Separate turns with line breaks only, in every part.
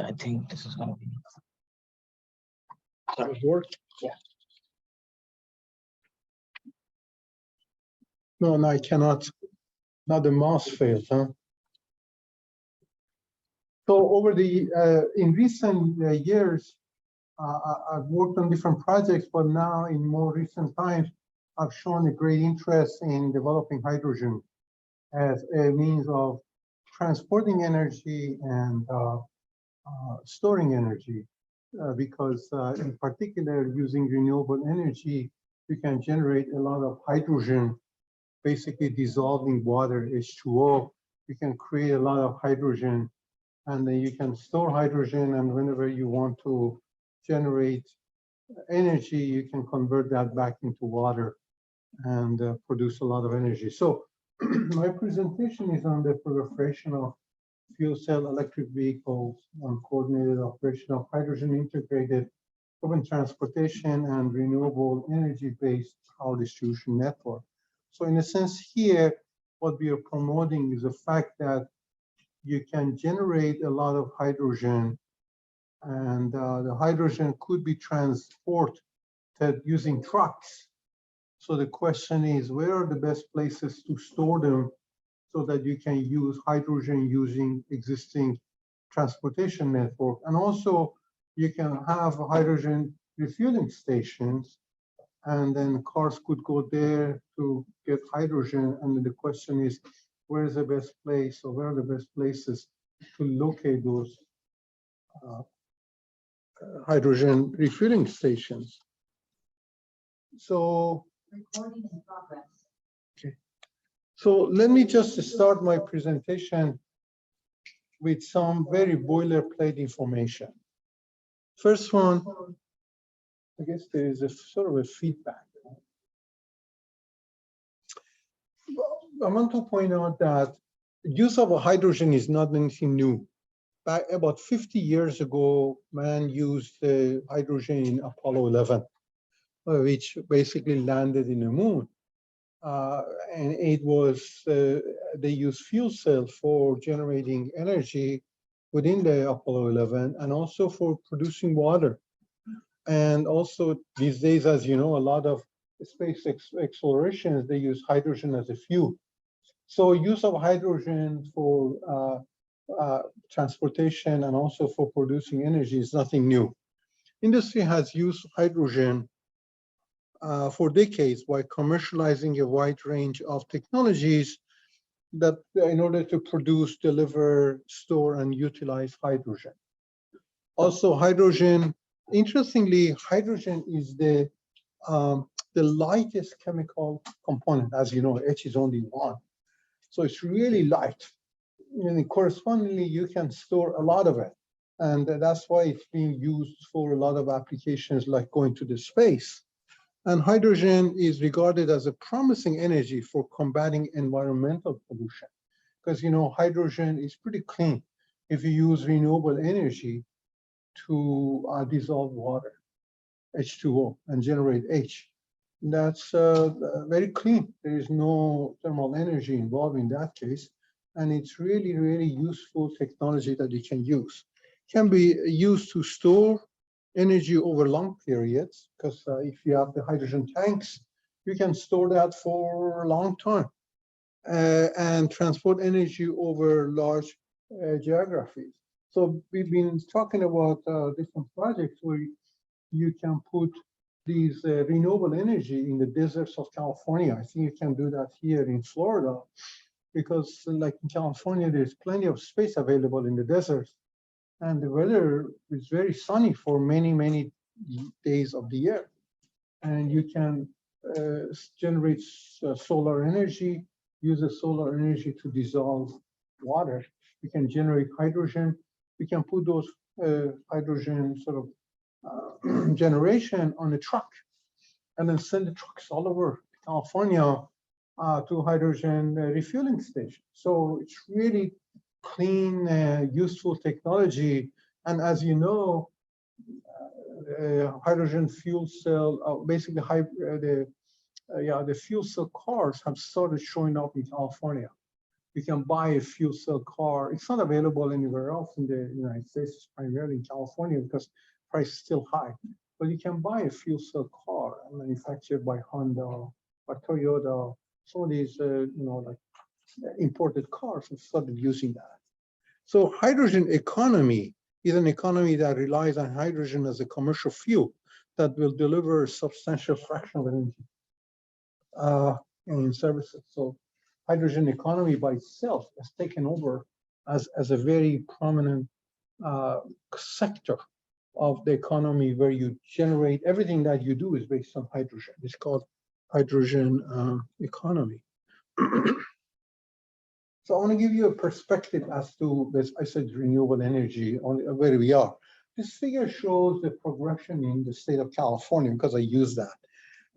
I think this is going to be.
Does it work?
Yeah.
No, I cannot. Now the mouse failed, huh? So over the in recent years, I've worked on different projects, but now in more recent times, I've shown a great interest in developing hydrogen as a means of transporting energy and storing energy, because in particular, using renewable energy, you can generate a lot of hydrogen, basically dissolving water, H2O. You can create a lot of hydrogen, and then you can store hydrogen, and whenever you want to generate energy, you can convert that back into water and produce a lot of energy. So my presentation is on the proliferation of fuel cell electric vehicles on coordinated operation of hydrogen integrated urban transportation and renewable energy-based power distribution network. So in a sense here, what we are promoting is the fact that you can generate a lot of hydrogen, and the hydrogen could be transported using trucks. So the question is, where are the best places to store them so that you can use hydrogen using existing transportation network? And also you can have hydrogen refueling stations, and then cars could go there to get hydrogen. And then the question is, where is the best place, or where are the best places to locate those hydrogen refueling stations? So,
recording in progress.
Okay. So let me just start my presentation with some very boilerplate information. First one, I guess there is a sort of a feedback. I want to point out that use of hydrogen is not anything new. Back about 50 years ago, man used hydrogen in Apollo 11, which basically landed in the moon. And it was, they used fuel cell for generating energy within the Apollo 11 and also for producing water. And also these days, as you know, a lot of space explorations, they use hydrogen as a fuel. So use of hydrogen for transportation and also for producing energy is nothing new. Industry has used hydrogen for decades by commercializing a wide range of technologies that in order to produce, deliver, store, and utilize hydrogen. Also, hydrogen, interestingly, hydrogen is the lightest chemical component. As you know, H is only one. So it's really light. And correspondingly, you can store a lot of it. And that's why it's being used for a lot of applications like going to the space. And hydrogen is regarded as a promising energy for combating environmental pollution. Because, you know, hydrogen is pretty clean if you use renewable energy to dissolve water, H2O, and generate H. That's very clean. There is no thermal energy involved in that case. And it's really, really useful technology that you can use. Can be used to store energy over long periods, because if you have the hydrogen tanks, you can store that for a long time and transport energy over large geographies. So we've been talking about different projects where you can put these renewable energy in the deserts of California. I think you can do that here in Florida, because like in California, there's plenty of space available in the deserts. And the weather is very sunny for many, many days of the year. And you can generate solar energy, use the solar energy to dissolve water. You can generate hydrogen. You can put those hydrogen sort of generation on a truck and then send the trucks all over California to hydrogen refueling stations. So it's really clean, useful technology. And as you know, hydrogen fuel cell, basically the fuel cell cars have started showing up in California. You can buy a fuel cell car. It's not available anywhere else in the United States, it's primarily in California because price is still high. But you can buy a fuel cell car manufactured by Honda or Toyota. Some of these, like imported cars have started using that. So hydrogen economy is an economy that relies on hydrogen as a commercial fuel that will deliver a substantial fraction of energy in services. So hydrogen economy by itself has taken over as a very prominent sector of the economy where you generate, everything that you do is based on hydrogen. It's called hydrogen economy. So I want to give you a perspective as to this, I said renewable energy, on where we are. This figure shows the progression in the state of California because I use that.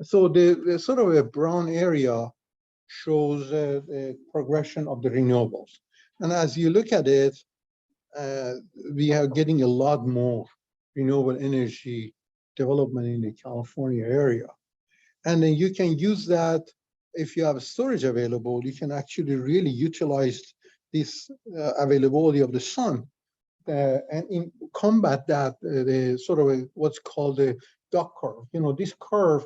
So the sort of a brown area shows the progression of the renewables. And as you look at it, we are getting a lot more renewable energy development in the California area. And then you can use that. If you have storage available, you can actually really utilize this availability of the sun and combat that, the sort of what's called the duck curve. This curve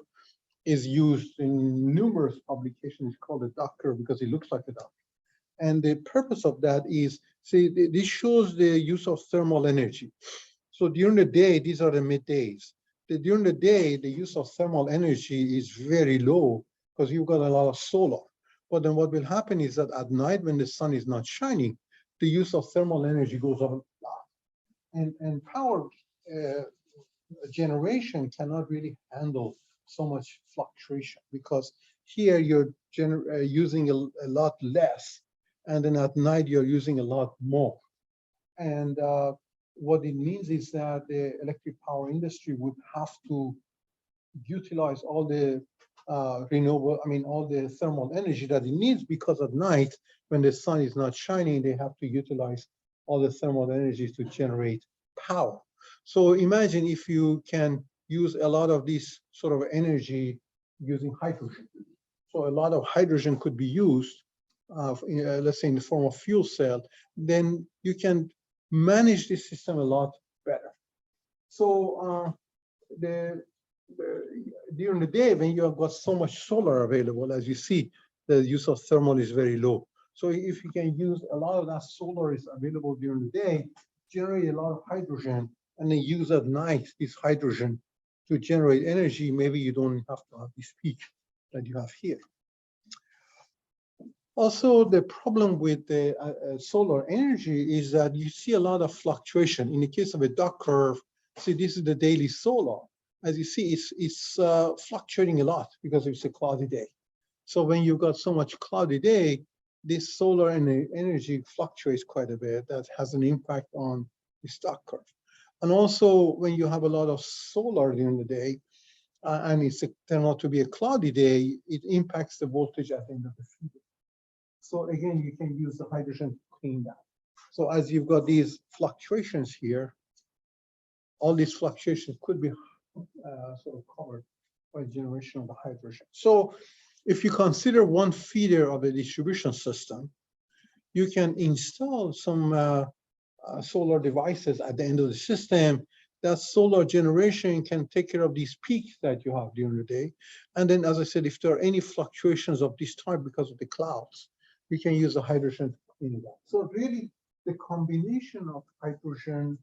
is used in numerous publications. It's called a duck curve because it looks like a duck. And the purpose of that is, see, this shows the use of thermal energy. So during the day, these are the middays. During the day, the use of thermal energy is very low because you've got a lot of solar. But then what will happen is that at night when the sun is not shining, the use of thermal energy goes up a lot. And power generation cannot really handle so much fluctuation because here you're using a lot less, and then at night you're using a lot more. And what it means is that the electric power industry would have to utilize all the all the thermal energy that it needs, because at night when the sun is not shining, they have to utilize all the thermal energy to generate power. So imagine if you can use a lot of this sort of energy using hydrogen. So a lot of hydrogen could be used, let's say in the form of fuel cell, then you can manage this system a lot better. So during the day, when you have got so much solar available, as you see, the use of thermal is very low. So if you can use a lot of that solar is available during the day, generate a lot of hydrogen, and then use at night this hydrogen to generate energy, maybe you don't have to have this peak that you have here. Also, the problem with the solar energy is that you see a lot of fluctuation. In the case of a duck curve, see, this is the daily solar. As you see, it's fluctuating a lot because it's a cloudy day. So when you've got so much cloudy day, this solar energy fluctuates quite a bit. That has an impact on the duck curve. And also, when you have a lot of solar during the day, and it's turned out to be a cloudy day, it impacts the voltage at the end of the feeder. So again, you can use the hydrogen to clean that. So as you've got these fluctuations here, all these fluctuations could be sort of covered by generation of the hydrogen. So if you consider one feeder of a distribution system, you can install some solar devices at the end of the system. That solar generation can take care of these peaks that you have during the day. And then, as I said, if there are any fluctuations of this type because of the clouds, we can use the hydrogen to clean it up. So really, the combination of hydrogen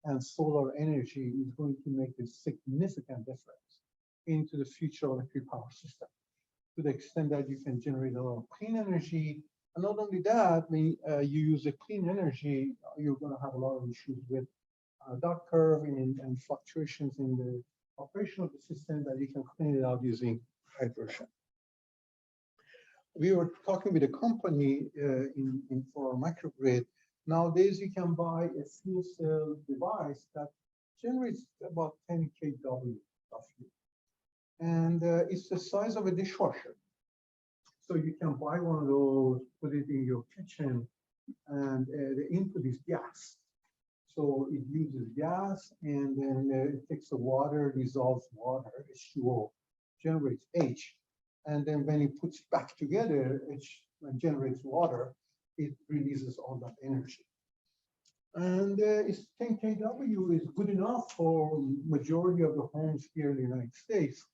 and solar energy is going to make a significant difference into the future electric power system, to the extent that you can generate a lot of clean energy. And not only that, when you use the clean energy, you're going to have a lot of issues with duck curve and fluctuations in the operation of the system, that you can clean it out using hydrogen. We were talking with a company for microgrid. Nowadays, you can buy a fuel cell device that generates about 10 kW roughly. And it's the size of a dishwasher. So you can buy one of those, put it in your kitchen, and the input is gas. So it uses gas, and then it takes the water, dissolves water, H2O, generates H. And then when it puts back together, it generates water. it releases all that energy. And it's 10 kW is good enough for majority of the homes here in the United States.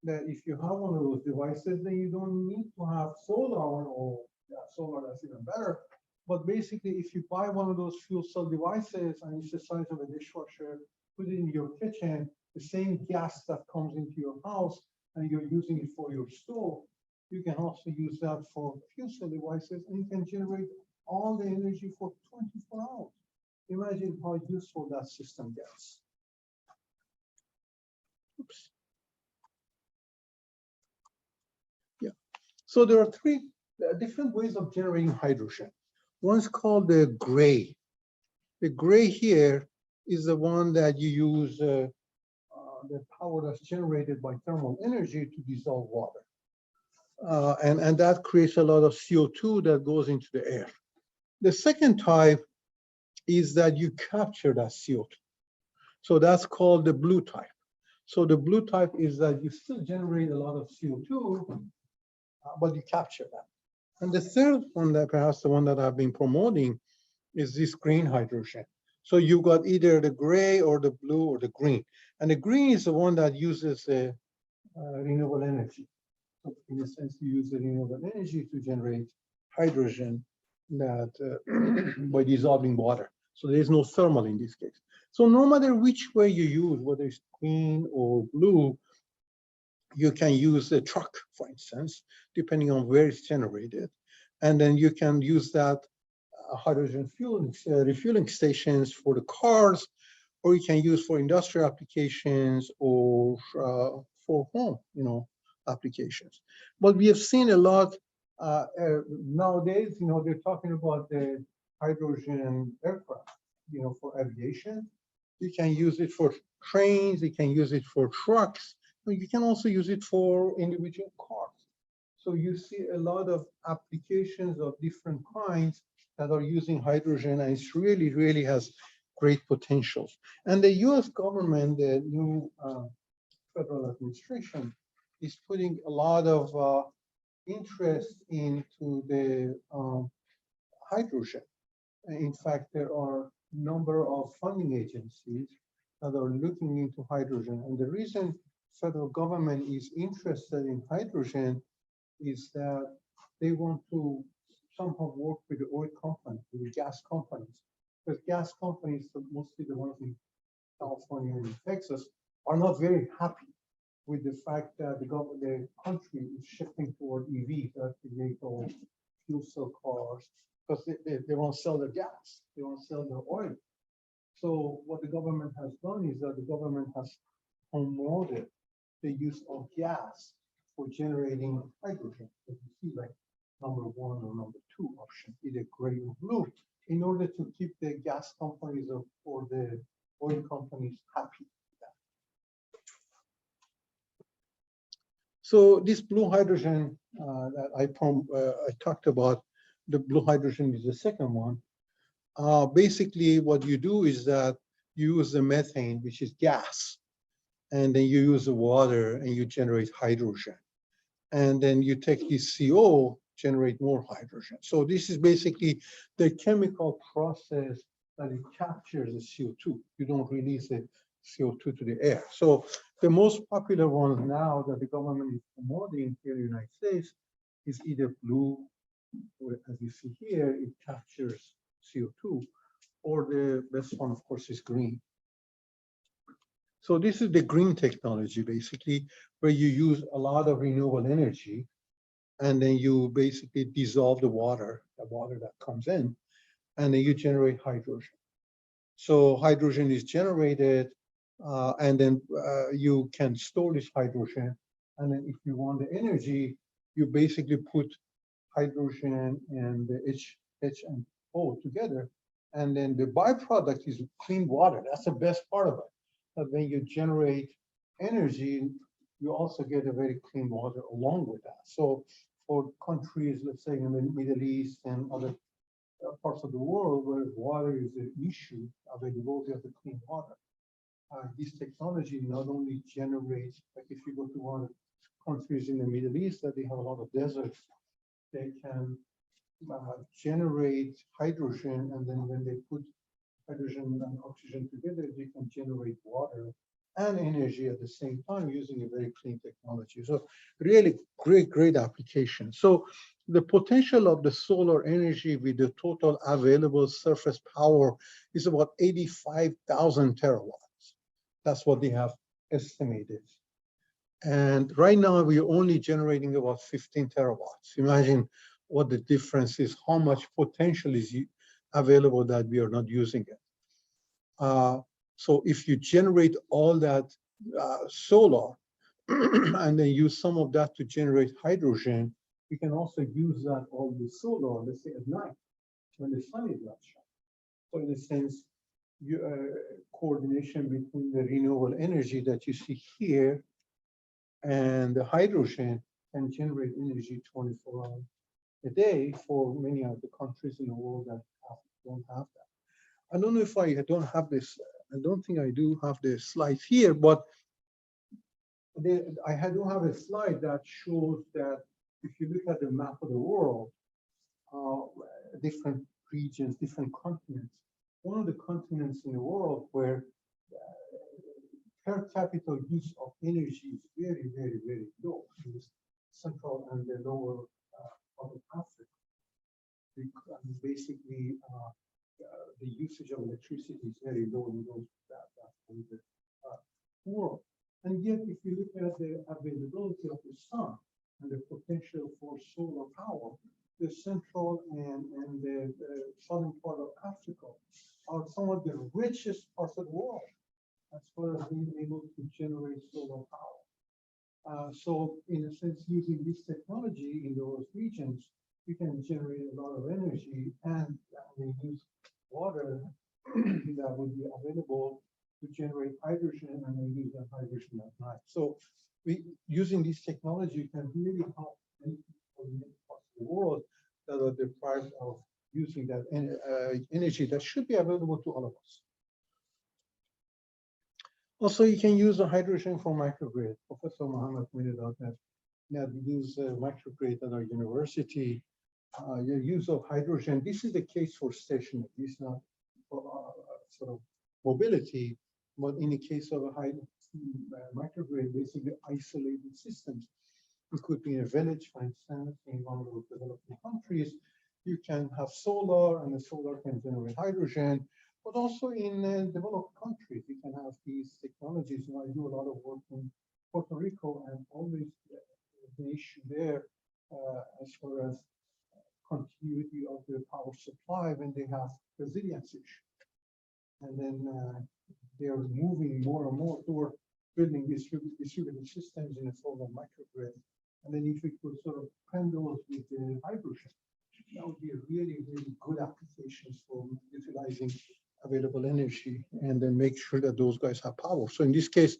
That if you have one of those devices, then you don't need to have solar, or yeah, solar, that's even better. But basically, if you buy one of those fuel cell devices and it's the size of a dishwasher, put it in your kitchen, the same gas that comes into your house, and you're using it for your stove, you can also use that for fuel cell devices, and you can generate all the energy for 24 hours. Imagine how useful that system gets. Oops. Yeah. So there are three different ways of generating hydrogen. One's called the gray. The gray here is the one that you use the power that's generated by thermal energy to dissolve water. And that creates a lot of CO2 that goes into the air. The second type is that you capture that CO2. So that's called the blue type. So the blue type is that you still generate a lot of CO2, but you capture that. And the third one, that perhaps the one that I've been promoting, is this green hydrogen. So you've got either the gray or the blue or the green. And the green is the one that uses renewable energy. So in a sense, you use the renewable energy to generate hydrogen that by dissolving water. So there's no thermal in this case. So no matter which way you use, whether it's green or blue, you can use a truck, for instance, depending on where it's generated. And then you can use that hydrogen fuel refueling stations for the cars, or you can use for industrial applications or for home, applications. But we have seen a lot nowadays. They're talking about the hydrogen aircraft, for aviation. You can use it for trains. You can use it for trucks. But you can also use it for individual cars. So you see a lot of applications of different kinds that are using hydrogen, and it's really, really has great potentials. And the US government, the new federal administration, is putting a lot of interest into the hydrogen. In fact, there are a number of funding agencies that are looking into hydrogen. And the reason federal government is interested in hydrogen is that they want to somehow work with the oil companies, with the gas companies, because gas companies, mostly the ones in California and Texas, are not very happy with the fact that the country is shifting toward EVs, electric vehicles, fuel cell cars, because they won't sell their gas, they won't sell their oil. So what the government has done is that the government has promoted the use of gas for generating hydrogen, as you see, like number 1 or number 2 option, either gray or blue, in order to keep the gas companies or the oil companies happy with that. So this blue hydrogen that I talked about, the blue hydrogen is the second one. Basically, what you do is that you use the methane, which is gas, and then you use the water and you generate hydrogen. And then you take this CO, generate more hydrogen. So this is basically the chemical process that it captures the CO2. You don't release the CO2 to the air. So the most popular one now that the government is promoting here in the United States is either blue, or as you see here, it captures CO2, or the best one, of course, is green. So this is the green technology, basically, where you use a lot of renewable energy, and then you basically dissolve the water that comes in, and then you generate hydrogen. So hydrogen is generated, and then you can store this hydrogen. And then if you want the energy, you basically put hydrogen and the H and O together. And then the byproduct is clean water. That's the best part of it. That when you generate energy, you also get a very clean water along with that. So for countries, let's say in the Middle East and other parts of the world where water is an issue, availability of the clean water, this technology not only generates, like if you go to one of the countries in the Middle East that they have a lot of deserts, they can generate hydrogen, and then when they put hydrogen and oxygen together, they can generate water and energy at the same time using a very clean technology. So really great application. So the potential of the solar energy with the total available surface power is about 85,000 terawatts. That's what they have estimated. And right now we're only generating about 15 terawatts. Imagine what the difference is, how much potential is available that we are not using it. So if you generate all that solar and then use some of that to generate hydrogen, you can also use that all the solar, let's say at night when the sun is not shining. So in a sense, coordination between the renewable energy that you see here and the hydrogen can generate energy 24 hours a day for many of the countries in the world that don't have that. I don't know if I don't have this. I don't think I do have the slides here, but I do have a slide that shows that if you look at the map of the world, different regions, different continents. One of the continents in the world where per capita use of energy is very low is Central and the lower part of Africa. Basically, the usage of electricity is very low in those that part of the world. And yet, if you look at the availability of the sun and the potential for solar power, the central and the southern part of Africa are some of the richest parts of the world as far as being able to generate solar power. So in a sense, using this technology in those regions, you can generate a lot of energy and use water that would be available to generate hydrogen and then use that hydrogen at night. So using this technology can really help many people in many parts of the world that are deprived of using that energy that should be available to all of us. Also, you can use the hydrogen for microgrid. Professor Mohammad pointed out that we use microgrid at our university. Your use of hydrogen, this is the case for stationary, this is not for sort of mobility, but in the case of a microgrid, basically isolated systems. It could be in a village, for instance, in one of the developing countries. You can have solar, and the solar can generate hydrogen, but also in developed countries, you can have these technologies. You know, I do a lot of work in Puerto Rico, and always the issue there as far as continuity of the power supply when they have resilience issue. And then they're moving more and more toward building distributed systems in a form of microgrid. And then if we could sort of pen those with the hydrogen, that would be a really good applications for utilizing available energy and then make sure that those guys have power. So in this case,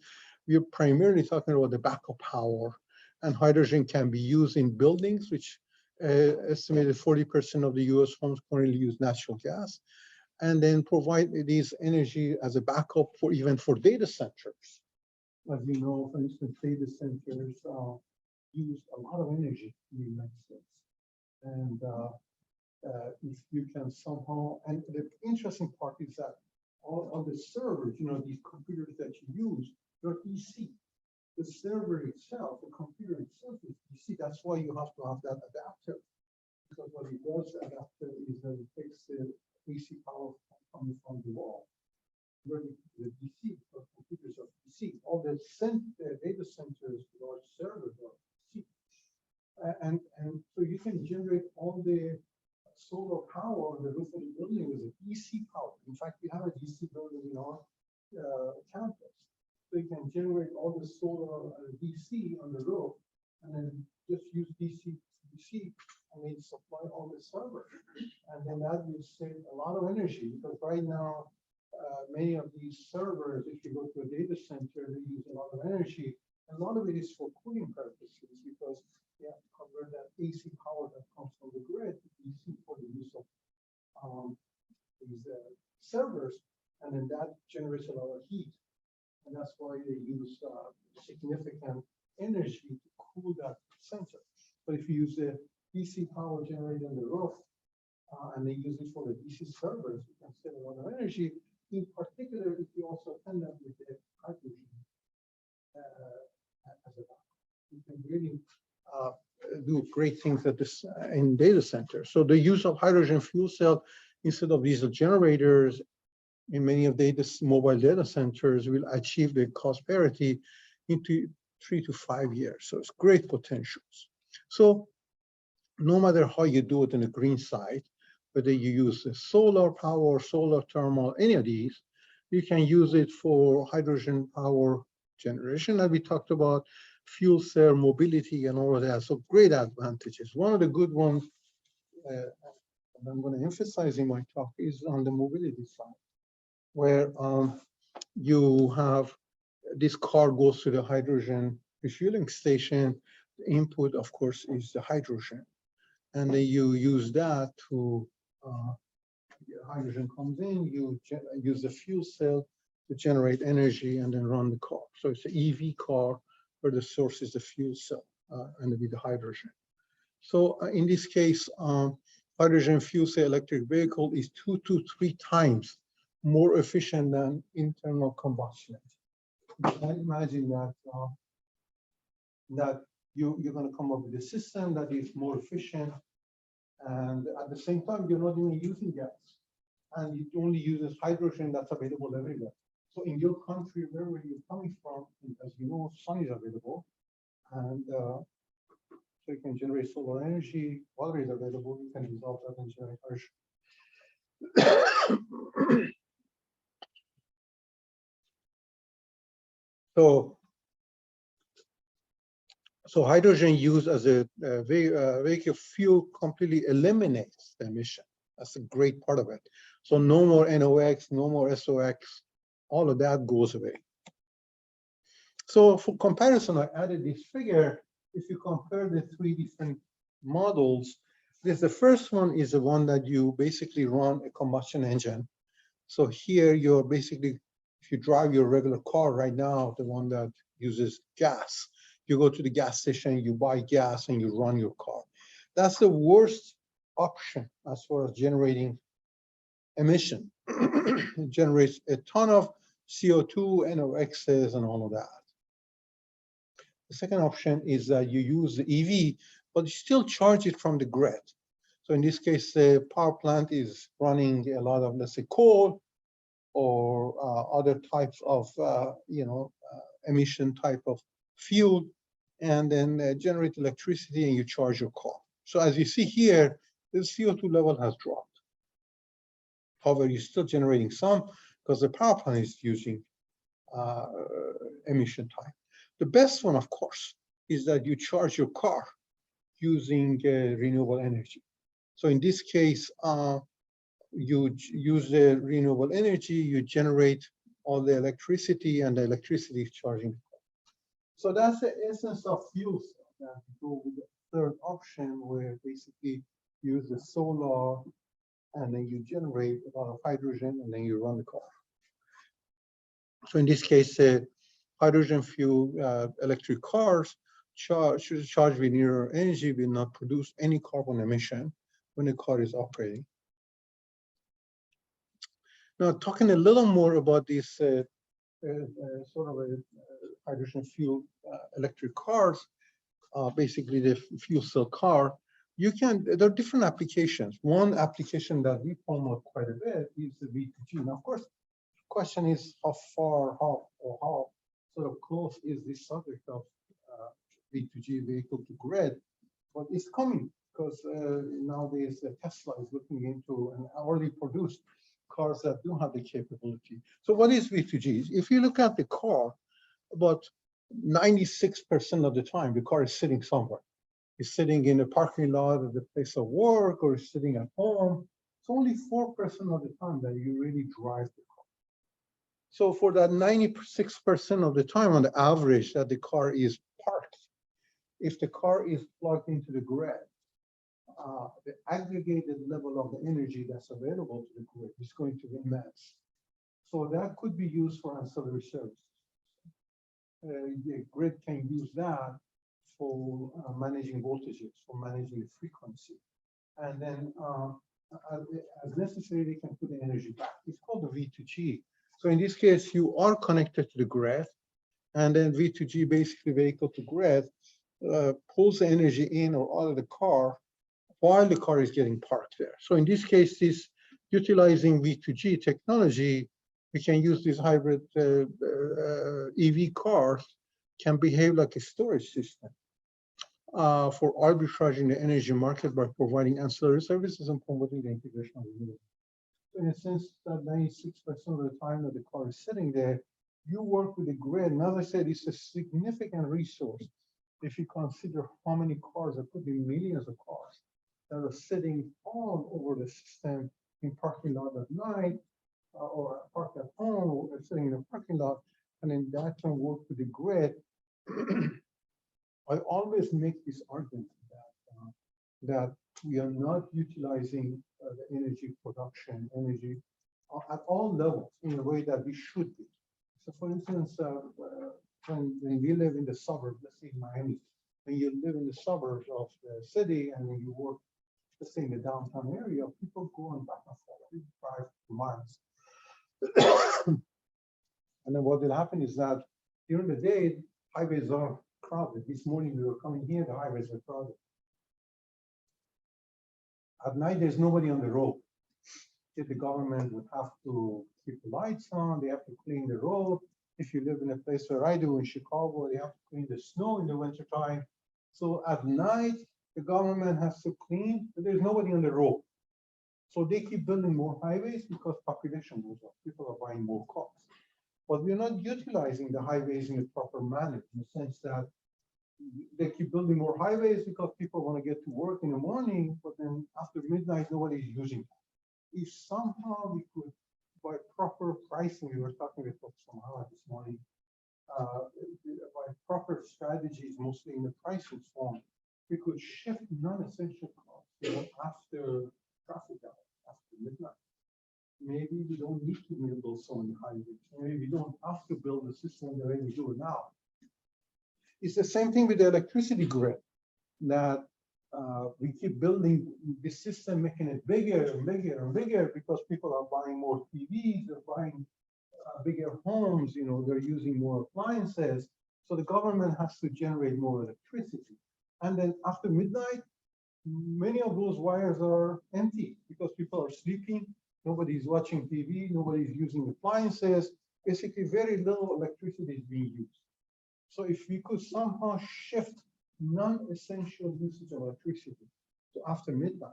we are primarily talking about the backup power, and hydrogen can be used in buildings, which estimated 40% of the US homes currently use natural gas, and then provide these energy as a backup for even for data centers. As you know, for instance, data centers use a lot of energy in the United States. And if you can somehow, and the interesting part is that all the servers, you know, these computers that you use, they're DC. The server itself, the computer itself is DC. That's why you have to have that adapter. Because what it does, the adapter, is that it takes the AC power coming from the wall. Where the DC, because computers are DC. All the data centers, large servers are DC. And so you can generate all the solar power on the roof of the building with a DC power. In fact, we have a DC building in our campus. So you can generate all the solar DC on the roof and then just use DC and then supply all the servers. And then that will save a lot of energy because right now, many of these servers, if you go to a data center, they use a lot of energy. And a lot of it is for cooling purposes because you have to convert that AC power that comes from the grid to DC for the use of these servers. And then that generates a lot of heat. And that's why they use significant energy to cool that center. But if you use a DC power generated on the roof, and they use it for the DC servers. You can save a lot of energy. In particular, if you also end up with the hydrogen as a backup, you can really do great things at this in data centers. So the use of hydrogen fuel cell instead of diesel generators in many of the mobile data centers will achieve the cost parity into 3 to 5 years. So it's great potentials. So no matter how you do it in the green side, whether you use the solar power, solar thermal, any of these, you can use it for hydrogen power generation that we talked about, fuel cell mobility and all of that. So great advantages. One of the good ones that I'm going to emphasize in my talk is on the mobility side, where you have this car goes to the hydrogen refueling station. The input, of course, is the hydrogen. And then you use that to, hydrogen comes in, you use the fuel cell to generate energy and then run the car. So it's an EV car where the source is the fuel cell and with the hydrogen. So in this case, hydrogen fuel cell electric vehicle is 2 to 3 times more efficient than internal combustion. You can imagine that you're going to come up with a system that is more efficient, and at the same time, you're not even using gas, and it only uses hydrogen that's available everywhere. So in your country, wherever you're coming from, as you know, sun is available, and so you can generate solar energy, water is available, you can dissolve that and generate hydrogen. So hydrogen used as a vehicle fuel completely eliminates the emission. That's a great part of it. So no more NOx, no more SOx, all of that goes away. So for comparison, I added this figure. If you compare the 3 different models, the first one is the one that you basically run a combustion engine. So here you're basically, if you drive your regular car right now, the one that uses gas, you go to the gas station, you buy gas, and you run your car. That's the worst option as far as generating emission. It generates a ton of CO2, NOx's, and all of that. The second option is that you use the EV, but you still charge it from the grid. So in this case, the power plant is running a lot of, let's say, coal or other types of, emission type of fuel, and then generate electricity and you charge your car. So as you see here, the CO2 level has dropped. However, you're still generating some because the power plant is using emission type. The best one, of course, is that you charge your car using renewable energy. So in this case, you use the renewable energy, you generate all the electricity, and the electricity is charging the car. So that's the essence of fuel cell. That go with the third option, where basically you use the solar, and then you generate a lot of hydrogen, and then you run the car. So in this case, hydrogen fuel electric cars charged with renewable energy will not produce any carbon emission when the car is operating. Now, talking a little more about this sort of a hydrogen fuel electric cars, basically the fuel cell car, there are different applications. One application that we promote quite a bit is the V2G. Now, of course, the question is how sort of close is this subject of V2G, vehicle to grid, but it's coming because nowadays Tesla is looking into and already produced cars that do have the capability. So what is V2G? If you look at the car, about 96% of the time, the car is sitting somewhere. It's sitting in a parking lot at the place of work, or it's sitting at home. It's only 4% of the time that you really drive the car. So for that 96% of the time, on the average, that the car is parked, if the car is plugged into the grid, the aggregated level of the energy that's available to the grid is going to be immense. So that could be used for ancillary services. The grid can use that for managing voltages, for managing the frequency. And then as necessary, they can put the energy back. It's called the V2G. So in this case, you are connected to the grid, and then V2G, basically vehicle to grid, pulls the energy in or out of the car while the car is getting parked there. So in this case, this utilizing V2G technology, we can use these hybrid EV cars can behave like a storage system for arbitraging the energy market by providing ancillary services and promoting the integration of renewables. In a sense, that 96% of the time that the car is sitting there, you work with the grid. And as I said, it's a significant resource. If you consider how many cars, there could be millions of cars that are sitting all over the system in parking lot at night, or parked at home, or sitting in a parking lot, and then that can work with the grid. I always make this argument that we are not utilizing the energy production, energy at all levels in a way that we should be. So for instance, when we live in the suburbs, let's say in Miami, when you live in the suburbs of the city and when you work, let's say in the downtown area, people go on back and forth, 5 miles. And then what will happen is that during the day, highways are crowded. This morning we were coming here, the highways are crowded. At night, there's nobody on the road. If the government would have to keep the lights on, they have to clean the road. If you live in a place where I do in Chicago, they have to clean the snow in the wintertime. So at night, the government has to clean, but there's nobody on the road. So they keep building more highways because population goes up. People are buying more cars. But we're not utilizing the highways in a proper manner, in the sense that they keep building more highways because people want to get to work in the morning, but then after midnight, nobody is using them. If somehow we could, by proper pricing, we were talking with Mohammad this morning, by proper strategies, mostly in the pricing form, we could shift non-essential costs after traffic hours, after midnight. Maybe we don't need to build so many highways. Maybe we don't have to build a system the way we do it now. It's the same thing with the electricity grid, that we keep building this system, making it bigger and bigger and bigger because people are buying more TVs, they're buying bigger homes, they're using more appliances. So the government has to generate more electricity. And then after midnight, many of those wires are empty because people are sleeping, nobody's watching TV, nobody's using appliances. Basically, very little electricity is being used. So if we could somehow shift non-essential usage of electricity to after midnight,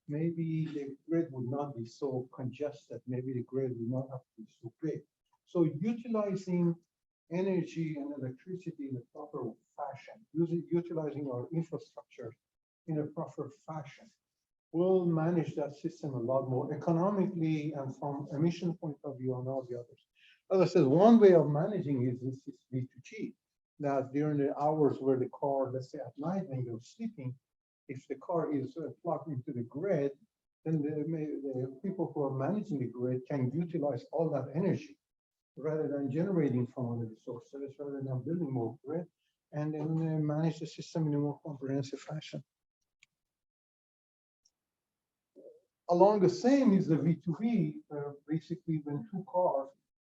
maybe the grid would not be so congested. Maybe the grid would not have to be so big. So utilizing energy and electricity in a proper fashion, utilizing our infrastructure in a proper fashion, will manage that system a lot more economically and from emission point of view and all the others. As I said, one way of managing is this is V2G. That during the hours where the car, let's say at night when you're sleeping, if the car is plugged into the grid, then the people who are managing the grid can utilize all that energy rather than generating from other resources, rather than building more grid, and then manage the system in a more comprehensive fashion. Along the same is the V2V, basically when 2 cars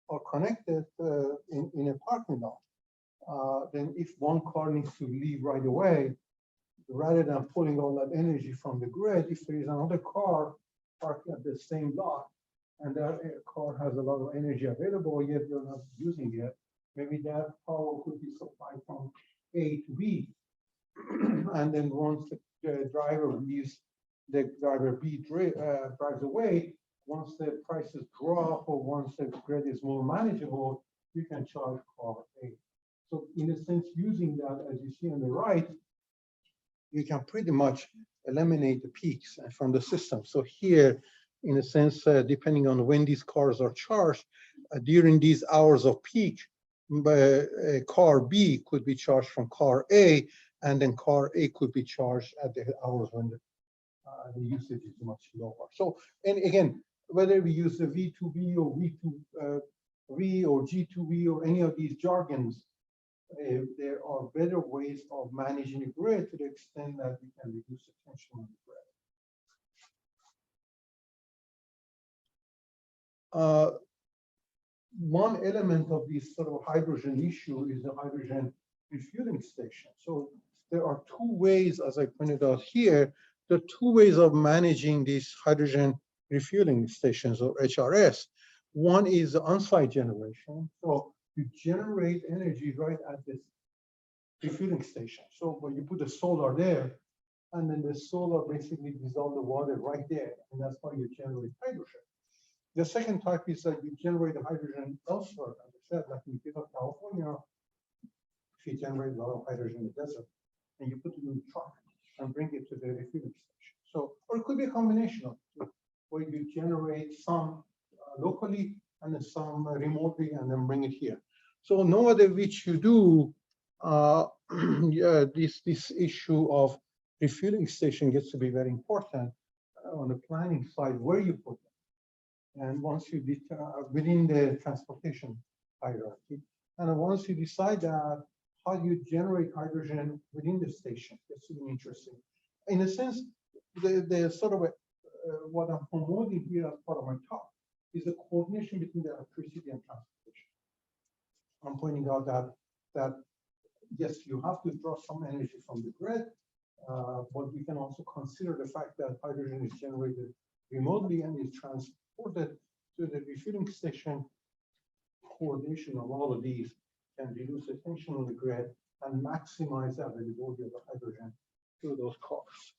are connected in a parking lot. Then if one car needs to leave right away, rather than pulling all that energy from the grid, if there is another car parked at the same lot, and that car has a lot of energy available, yet they're not using it, maybe that power could be supplied from A to B. And then once the driver leaves, the driver B drives away, once the prices drop or once the grid is more manageable, you can charge car A. So in a sense, using that, as you see on the right, you can pretty much eliminate the peaks from the system. So here, in a sense, depending on when these cars are charged, during these hours of peak, car B could be charged from car A, and then car A could be charged at the hours when the usage is much lower. So, and again, whether we use the V2V or V2V or G2V or any of these jargons, there are better ways of managing the grid to the extent that we can reduce the tension on the grid. One element of this sort of hydrogen issue is the hydrogen refueling station. So there are two ways, as I pointed out here, there are two ways of managing these hydrogen refueling stations, or HRS. One is the on-site generation. So you generate energy right at this refueling station. So when you put the solar there, and then the solar basically dissolve the water right there, and that's how you generate hydrogen. The second type is that you generate the hydrogen elsewhere. As I said, like in the case of California, if you generate a lot of hydrogen in the desert, and you put it in a truck and bring it to the refueling station. So, or it could be a combination of two, where you generate some locally and then some remotely, and then bring it here. So no matter which you do, yeah, this issue of refueling station gets to be very important on the planning side, where you put them. And once you within the transportation hierarchy, and once you decide that, how do you generate hydrogen within the station? That's really interesting. In a sense, the sort of what I'm promoting here as part of my talk is the coordination between the electricity and transportation. I'm pointing out that yes, you have to draw some energy from the grid, but we can also consider the fact that hydrogen is generated remotely and is transported to the refueling station. Coordination of all of these can reduce the tension on the grid and maximize the availability of the hydrogen to those cars.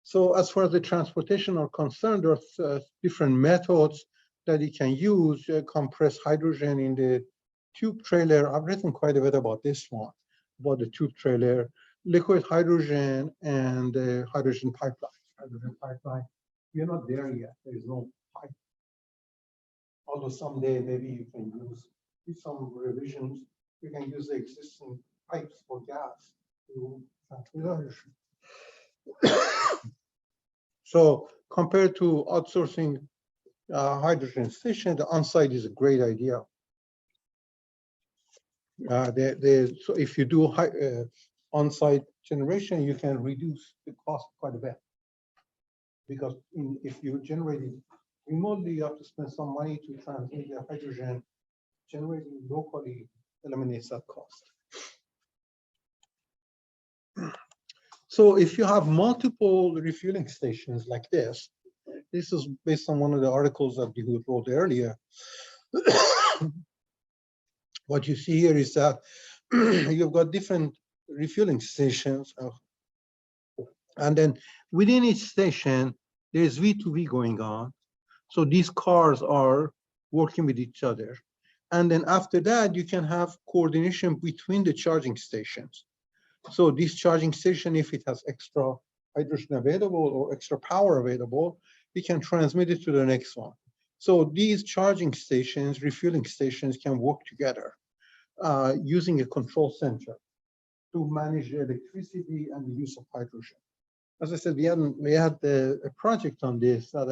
So as far as the transportation are concerned, there's different methods that you can use. Compress hydrogen in the tube trailer. I've written quite a bit about this one, about the tube trailer, liquid hydrogen, and the hydrogen pipeline. Hydrogen pipeline, we're not there yet. There is no pipe. Although someday maybe you can use some revisions, you can use the existing pipes for gas to transport hydrogen. So compared to outsourcing hydrogen station, the on-site is a great idea. So if you do on-site generation, you can reduce the cost quite a bit. Because if you generate it remotely, you have to spend some money to transmit the hydrogen. Generating locally eliminates that cost. So if you have multiple refueling stations like this is based on one of the articles that you wrote earlier. What you see here is that you've got different refueling stations. And then within each station, there's V2V going on. So these cars are working with each other. And then after that, you can have coordination between the charging stations. So this charging station, if it has extra hydrogen available or extra power available, we can transmit it to the next one. So these charging stations, refueling stations, can work together using a control center to manage the electricity and the use of hydrogen. As I said, we had a project on this that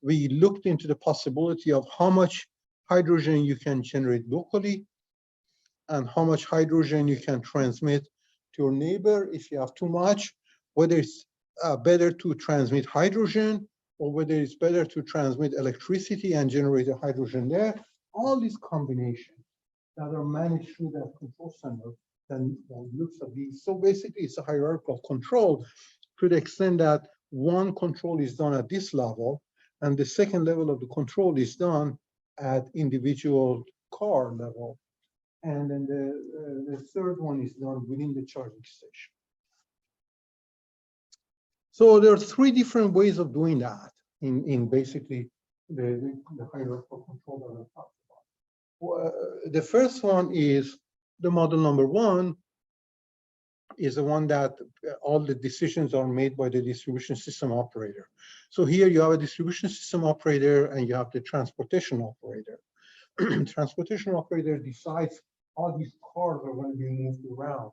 we looked into the possibility of how much hydrogen you can generate locally and how much hydrogen you can transmit to your neighbor if you have too much, whether it's better to transmit hydrogen or whether it's better to transmit electricity and generate the hydrogen there. All these combinations that are managed through that control center then looks at these. So basically, it's a hierarchical control to the extent that one control is done at this level, and the second level of the control is done at individual car level. And then the third one is done within the charging station. So there are three different ways of doing that in basically the hierarchical control that I talked about. The first one is the model number one, is the one that all the decisions are made by the distribution system operator. So here you have a distribution system operator and you have the transportation operator. Transportation operator decides how these cars are going to be moved around,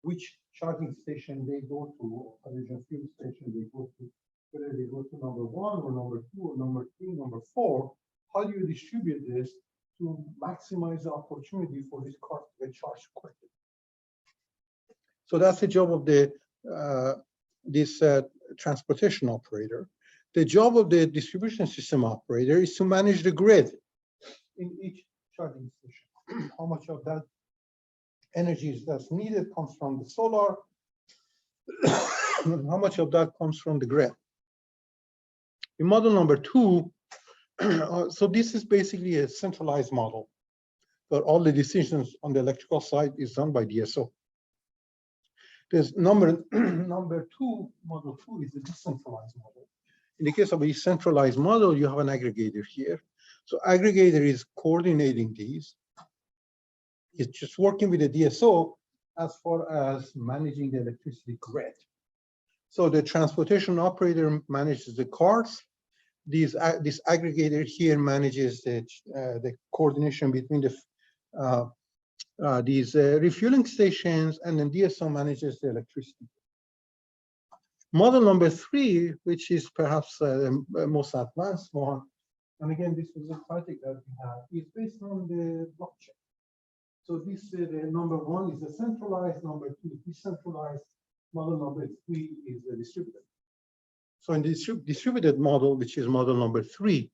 which charging station they go to, or hydrogen fuel station they go to, whether they go to number one or number two or number three, number four. How do you distribute this to maximize the opportunity for this car to get charged quickly. So that's the job of the this transportation operator. The job of the distribution system operator is to manage the grid in each charging station. How much of that energy that's needed comes from the solar, and how much of that comes from the grid. In model number 2, so this is basically a centralized model, but all the decisions on the electrical side is done by DSO. There's number 2, model 2 is a decentralized model. In the case of a centralized model, you have an aggregator here. So aggregator is coordinating these. It's just working with the DSO as far as managing the electricity grid. So the transportation operator manages the cars. This aggregator here manages the coordination between these refueling stations, and then DSO manages the electricity. Model number 3, which is perhaps the most advanced one, and again, this was a project that we have, is based on the blockchain. So this the number 1 is a centralized, number 2 is decentralized, model number 3 is a distributed. So in the distributed model, which is model number 3,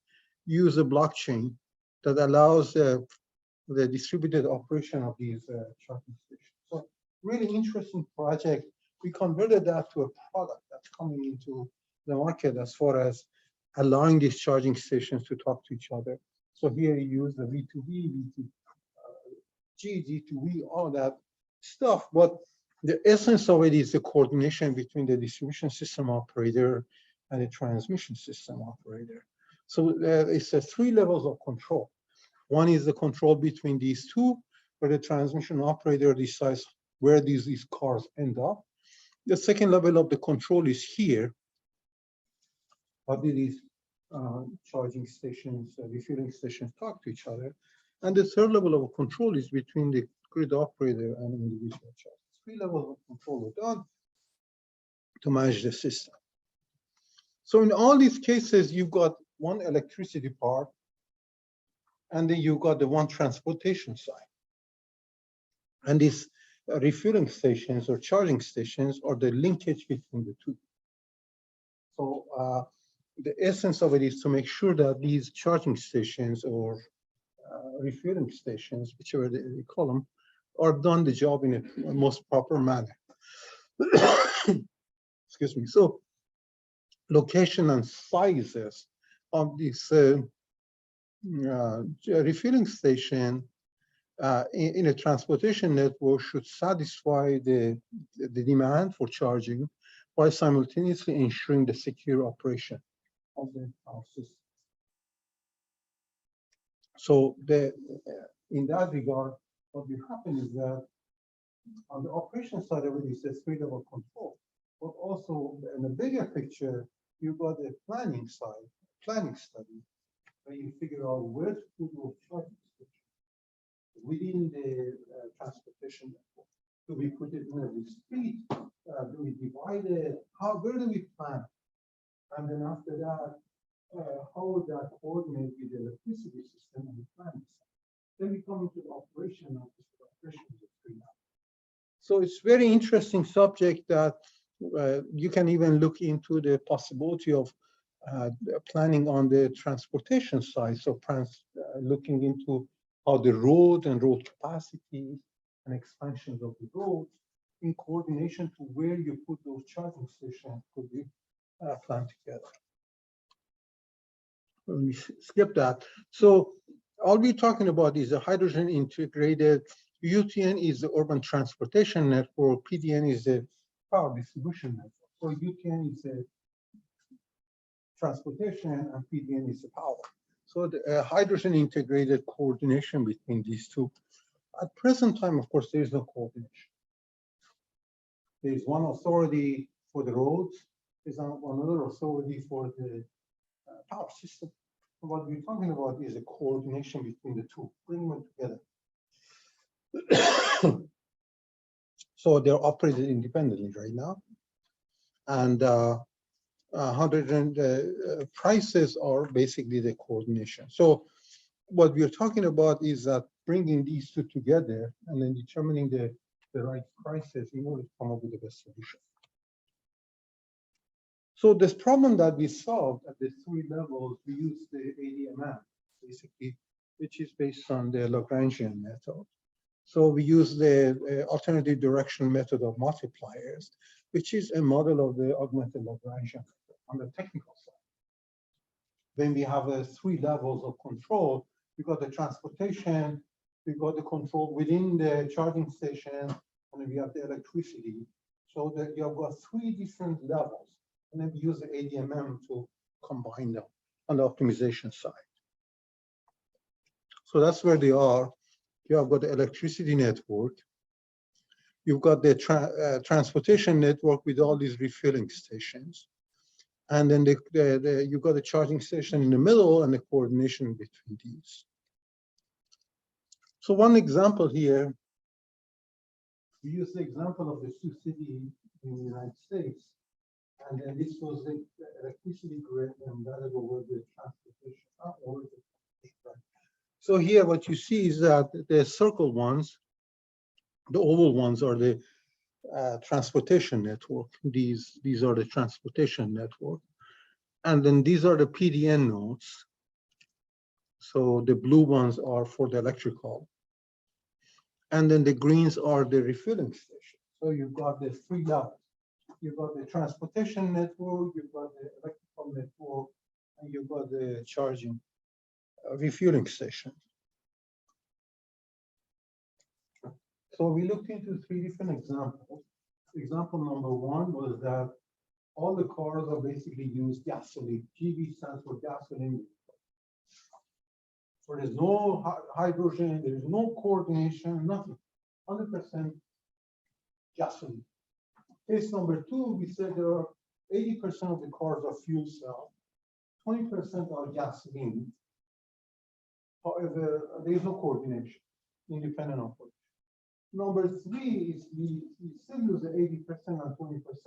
use a blockchain that allows the distributed operation of these charging stations. So really interesting project. We converted that to a product that's coming into the market as far as allowing these charging stations to talk to each other. So here you use the V2V, V2G, G2V, all that stuff. But the essence of it is the coordination between the distribution system operator and the transmission system operator. So it's 3 levels of control. One is the control between these two, where the transmission operator decides where these cars end up. The second level of the control is here. How do these charging stations, refueling stations talk to each other? And the third level of control is between the grid operator and individual chargers. 3 levels of control are done to manage the system. So in all these cases, you've got one electricity part, and then you've got the one transportation side. And these refueling stations or charging stations are the linkage between the two. So the essence of it is to make sure that these charging stations or refueling stations, whichever they call them, are done the job in a most proper manner. Excuse me. So location and sizes of this refueling station in a transportation network should satisfy the demand for charging while simultaneously ensuring the secure operation of the power system. So in that regard, what will happen is that on the operation side of it is a 3-level control, but also in the bigger picture, you've got a planning side, planning study, where you figure out where to put those charging stations within the transportation network. Do we put it in every street? Do we divide it? Where do we plan? And then after that, how would that coordinate with the electricity system and the planning side? Then we come into the operation of this operation of the 3 now. So it's very interesting subject that you can even look into the possibility of planning on the transportation side. So looking into how the road and road capacity and expansions of the roads in coordination to where you put those charging stations could be planned together. Let me skip that. So all we're talking about is a hydrogen integrated. UTN is the urban transportation network. PDN is the power distribution network. So UTN is the transportation and PDN is the power. So the hydrogen integrated coordination between these two. At present time, of course, there is no coordination. There is one authority for the roads. There's another authority for the power system. And what we're talking about is a coordination between the two, bring them together. So they're operated independently right now. And hydrogen prices are basically the coordination. So what we are talking about is that bringing these two together and then determining the right prices in order to come up with the best solution. So this problem that we solved at the three levels, we use the ADMM, basically, which is based on the Lagrangian method. So we use the alternative direction method of multipliers, which is a model of the augmented Lagrangian method on the technical side. Then we have three levels of control. We got the transportation, we got the control within the charging station, and then we have the electricity. So that you have got three different levels, and then we use the ADMM to combine them on the optimization side. So that's where they are. You have got the electricity network. You've got the transportation network with all these refueling stations. And then you've got the charging station in the middle and the coordination between these. So one example here, we use the example of the Sioux City in the United States. And then this was the electricity grid, and that is over the transportation. So here what you see is that the circle ones, the oval ones are the transportation network. These are the transportation network. And then these are the PDN nodes. So the blue ones are for the electrical. And then the greens are the refueling stations. So you've got the three levels. You've got the transportation network, you've got the electrical network, and you've got the charging refueling station. So we looked into three different examples. Example number one was that all the cars are basically used gasoline. GB stands for gasoline. So there's no hydrogen, there's no coordination, nothing. 100% gasoline. Case number two, we said there are 80% of the cars are fuel cell, 20% are gasoline. However, there is no coordination, independent of coordination. Number three is we still use the 80% and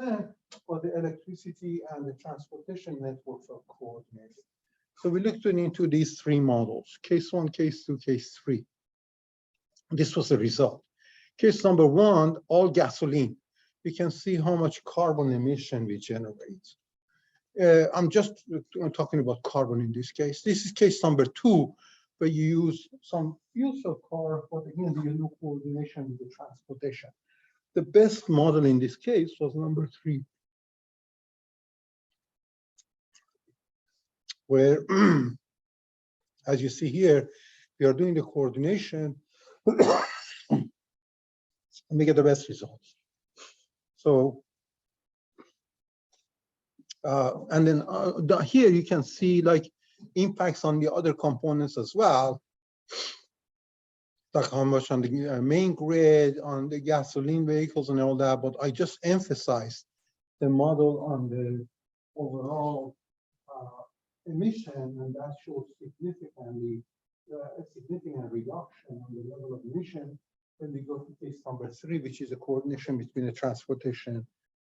20%, but the electricity and the transportation networks are coordinated. So we looked into these three models, case one, case two, case three. This was the result. Case number one, all gasoline. We can see how much carbon emission we generate. I'm just talking about carbon in this case. This is case number two, where you use some fuel cell car, but again, there is no coordination with the transportation. The best model in this case was number three, where, as you see here, we are doing the coordination and we get the best results. So, and then here you can see like impacts on the other components as well, like how much on the main grid, on the gasoline vehicles and all that, but I just emphasized the model on the overall emission, and that shows significantly a significant reduction on the level of emission when we go to case number three, which is a coordination between the transportation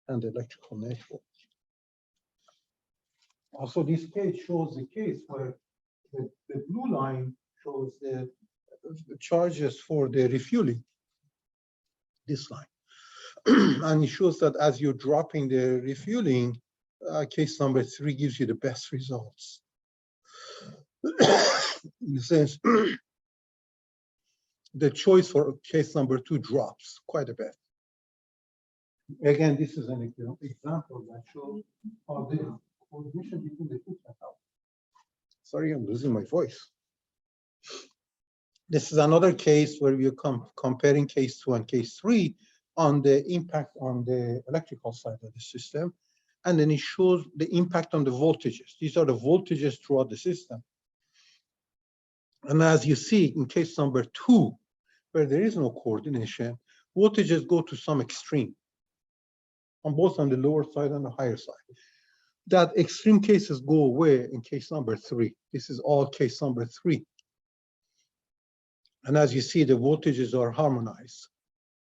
and the electrical network. Also, this case shows the case where the blue line shows the charges for the refueling, this line. And it shows that as you're dropping the refueling, case number three gives you the best results. In a sense, the choice for case number two drops quite a bit. Again, this is an example that shows how the coordination between the two can help. Sorry, I'm losing my voice. This is another case where we are comparing case two and case three on the impact on the electrical side of the system. And then it shows the impact on the voltages. These are the voltages throughout the system. And as you see in case number two, where there is no coordination, voltages go to some extreme, on both on the lower side and the higher side. That extreme cases go away in case number three. This is all case number three. And as you see, the voltages are harmonized.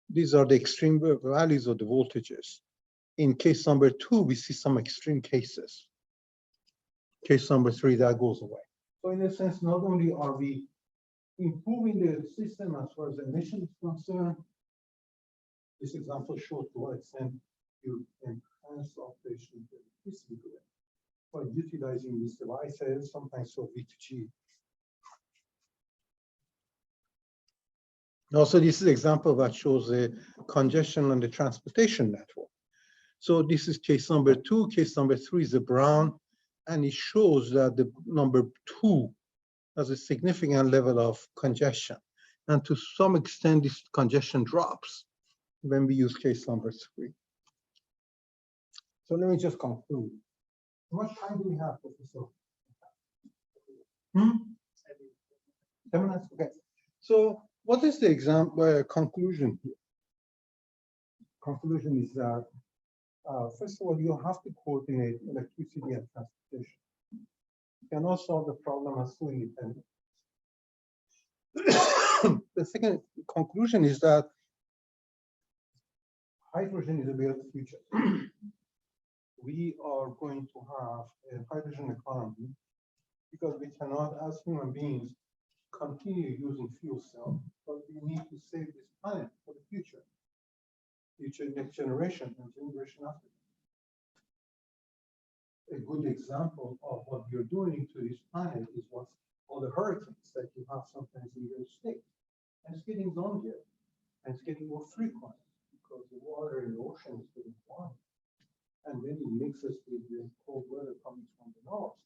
These are the extreme values of the voltages. In case number two, we see some extreme cases. Case number three, that goes away. So in a sense, not only are we improving the system as far as emission is concerned, this example shows to what extent you enhance the operation of the electricity grid by utilizing these devices, sometimes for V2G. Also, this is an example that shows the congestion on the transportation network. So this is case number 2. Case number 3 is the brown, and it shows that the number 2 has a significant level of congestion. And to some extent, this congestion drops when we use case number 3. So let me just conclude. How much time do we have, Professor? 7 minutes? Okay. So what is the conclusion here? Conclusion is that, first of all, you have to coordinate electricity and transportation. You cannot solve the problem as two independent. The second conclusion is that hydrogen is a way of the future. We are going to have a hydrogen economy because we cannot, as human beings, continue using fuel cells, but we need to save this planet for the future next generation and generation after. A good example of what you're doing to this planet is what all the hurricanes that you have sometimes in your state. And it's getting longer and it's getting more frequent because the water in the ocean is getting warmer. And then it mixes with the cold weather coming from the north,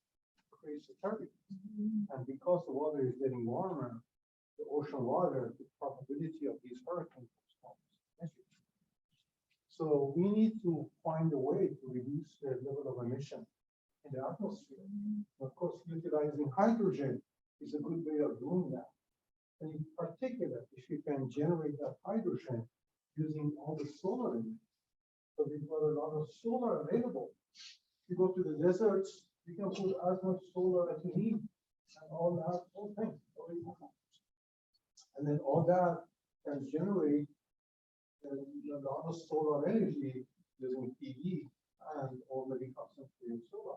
creates a turbulence. And because the water is getting warmer, the ocean water, the probability of these hurricanes is almost. So we need to find a way to reduce the level of emission in the atmosphere. Of course, utilizing hydrogen is a good way of doing that. And in particular, if you can generate that hydrogen using all the solar energy. So we've got a lot of solar available. You go to the deserts, you can put as much solar as you need, and all that whole thing. And then all that can generate a lot of solar energy using PV and already concentrated solar.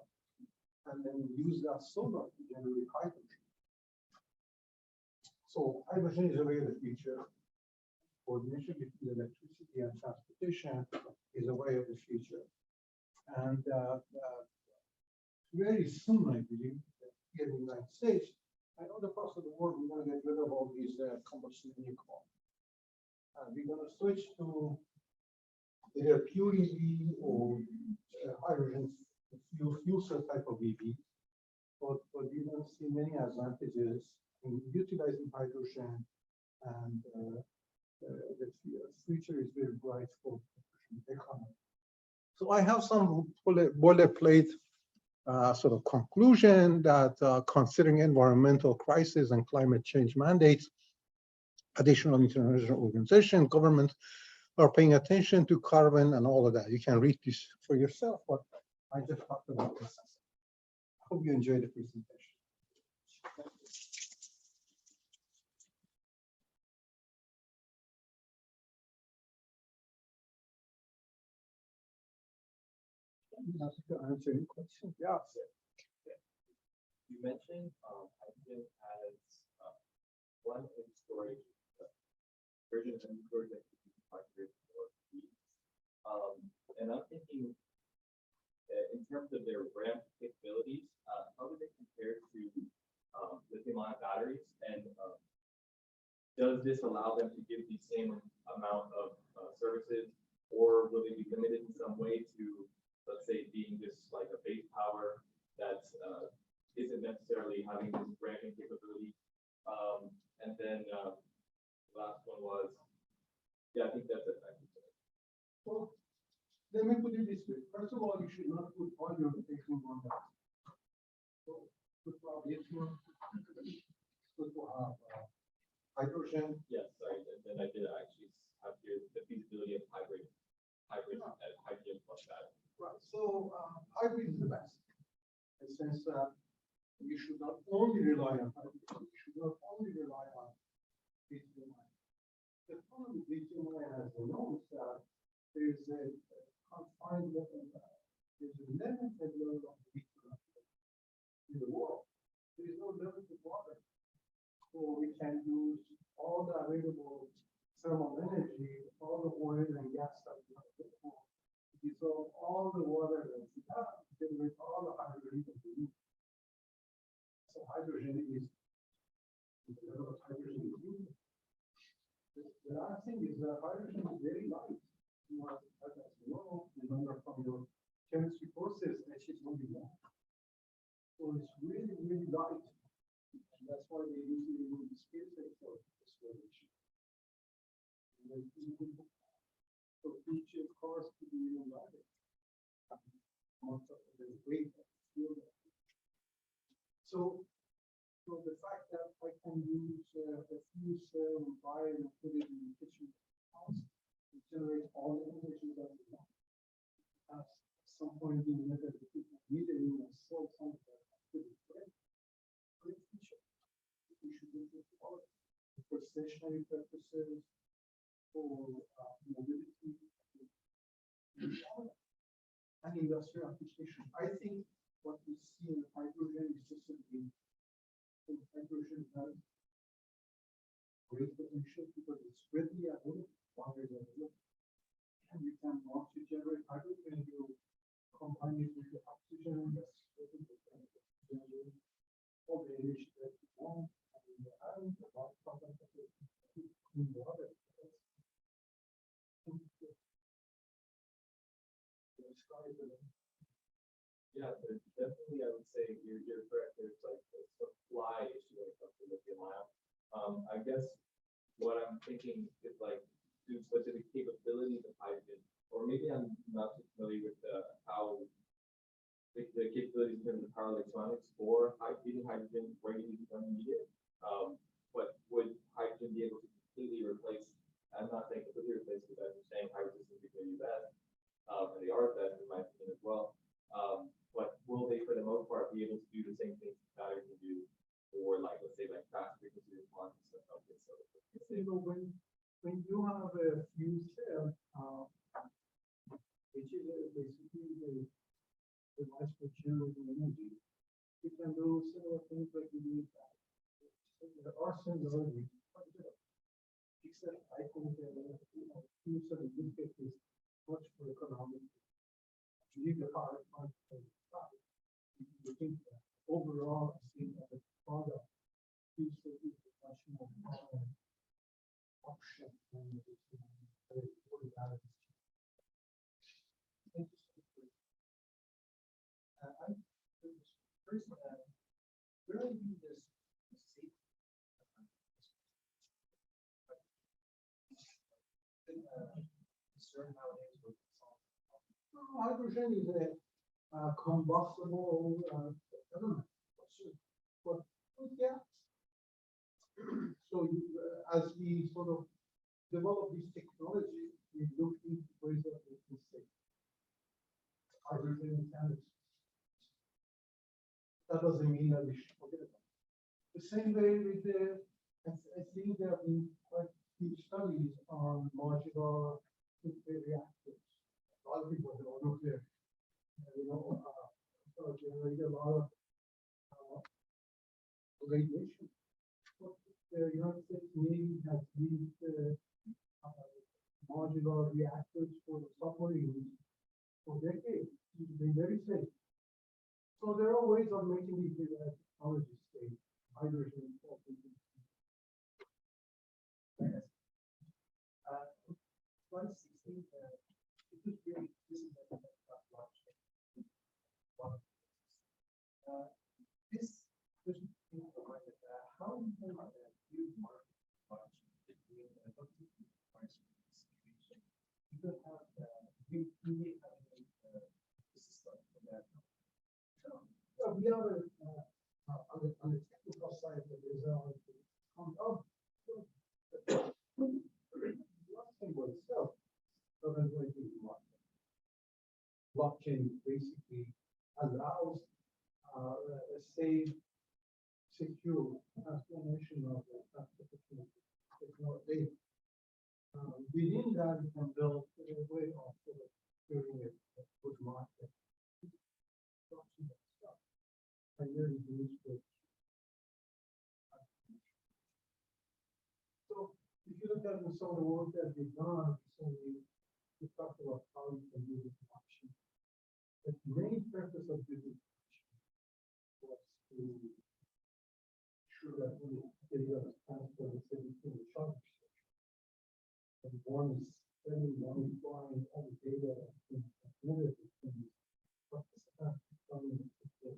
And then use that solar to generate hydrogen. So hydrogen is a way of the future. Coordination between electricity and transportation is a way of the future. And very soon, I believe, here in the United States, and other parts of the world, we're going to get rid of all these combustion vehicles. We're going to switch to either pure EV or hydrogen fuel cell type of EV. But you're going to see many advantages in utilizing hydrogen, and the future is very bright for the economy. So I have some boilerplate sort of conclusion that considering environmental crisis and climate change mandates, additional international organizations, governments are paying attention to carbon and all of that. You can read this for yourself, but I just talked about this. Hope you enjoyed the presentation. To answer any question. Yeah.
You mentioned hydrogen as one of the storage version of storage that could be factored for heat. And I'm thinking in terms of their ramp capabilities, how do they compare to lithium-ion batteries? And does this allow them to give the same amount of services, or will they be limited in some way to, let's say, being just like a base power that isn't necessarily having this ramping capability? And then the last one was, yeah, I think that's it.
Well, let me put it this way. First of all, you should not put all your application on that. So, good for lithium, good for hydrogen.
Yes, sorry. Then I did actually have here the feasibility of hydrogen plus battery.
Right. So hybrid is the best. In the sense that you should not only rely on hydrogen, you should not only rely on lithium-ion. The problem with lithium-ion, as we know, is that there is a confined level, there's a limited level of lithium in the world. There is no level
So we can use all the available thermal energy, all the oil and gas that we have available, to dissolve all the water that we have, generate all the hydrogen that we need. So hydrogen is a lot of hydrogen is needed. The other thing is that hydrogen is very light. You know, as you know, remember from your chemistry courses, H is only one. So it's really, really light. And that's why they usually use the space for storage. So each cars could be even lighter. Most of the weight of the fuel. So the fact that I can use a fuel cell and buy it and put it in the kitchen house, it generates all the energy that we want. At some point in the middle, if people need it, we will sell some of that. Great feature. We should do it for stationary purposes, for mobility, and industrial application. I think what we see in hydrogen is just a big. Hydrogen has great potential because it's readily available, water is available, and you can also generate hydrogen. You combine it with the oxygen, that's all the energy that you want, and the iron, the water, clean water.
Yeah, but definitely, I would say you're correct. There's like a supply issue when it comes to lithium ion. I guess what I'm thinking is like do specific capabilities of hydrogen, or maybe I'm not too familiar with how the capabilities in terms of power electronics for using hydrogen where you need it. But would hydrogen be able to completely replace? I'm not saying completely replace, because I'm saying hydrogen is going to be best, and they are best in my opinion as well. But will they, for the most part, be able to do the same things battery can do, or like let's say like fast frequency response and stuff like this?
You know, when you have a fuel cell, which is basically the device for generating energy, you can do several things like you need that. There are some already, except I think that fuel cell in this case is much more economic. You need the power plant to start. You think that overall, I think that the product fuel cell is a much more option than it is very balance. Thank you so much. I'm first, where do you this safe? Concern nowadays with hydrogen is a combustible element. But yeah. So as we sort of develop this technology, we look into ways that we can save hydrogen mechanics. That doesn't mean that we should forget about it. The same way with I think there have been quite few studies on modular nuclear reactors. A lot of people know nuclear, generate a lot of radiation. The United States Navy has used modular reactors for the submarines for decades. It's been very safe. So there are ways of making these technologies safe. Hydrogen. Slide 16. This is really this is a launch. This how do you market launch between the price situation? You could have you may have this is like that. So we are on the technical side of the design. Blockchain itself doesn't really do much. Blockchain basically allows a safe, secure transformation of the technology. Within that, you can build a way of creating a good market. And really use look at some of the work that they've done, so we talked about how you can do this option. The main purpose of this option was to ensure that we get a transfer the city to the charge station. And one is sending, one is buying all the data and another is what the staff is telling us to do.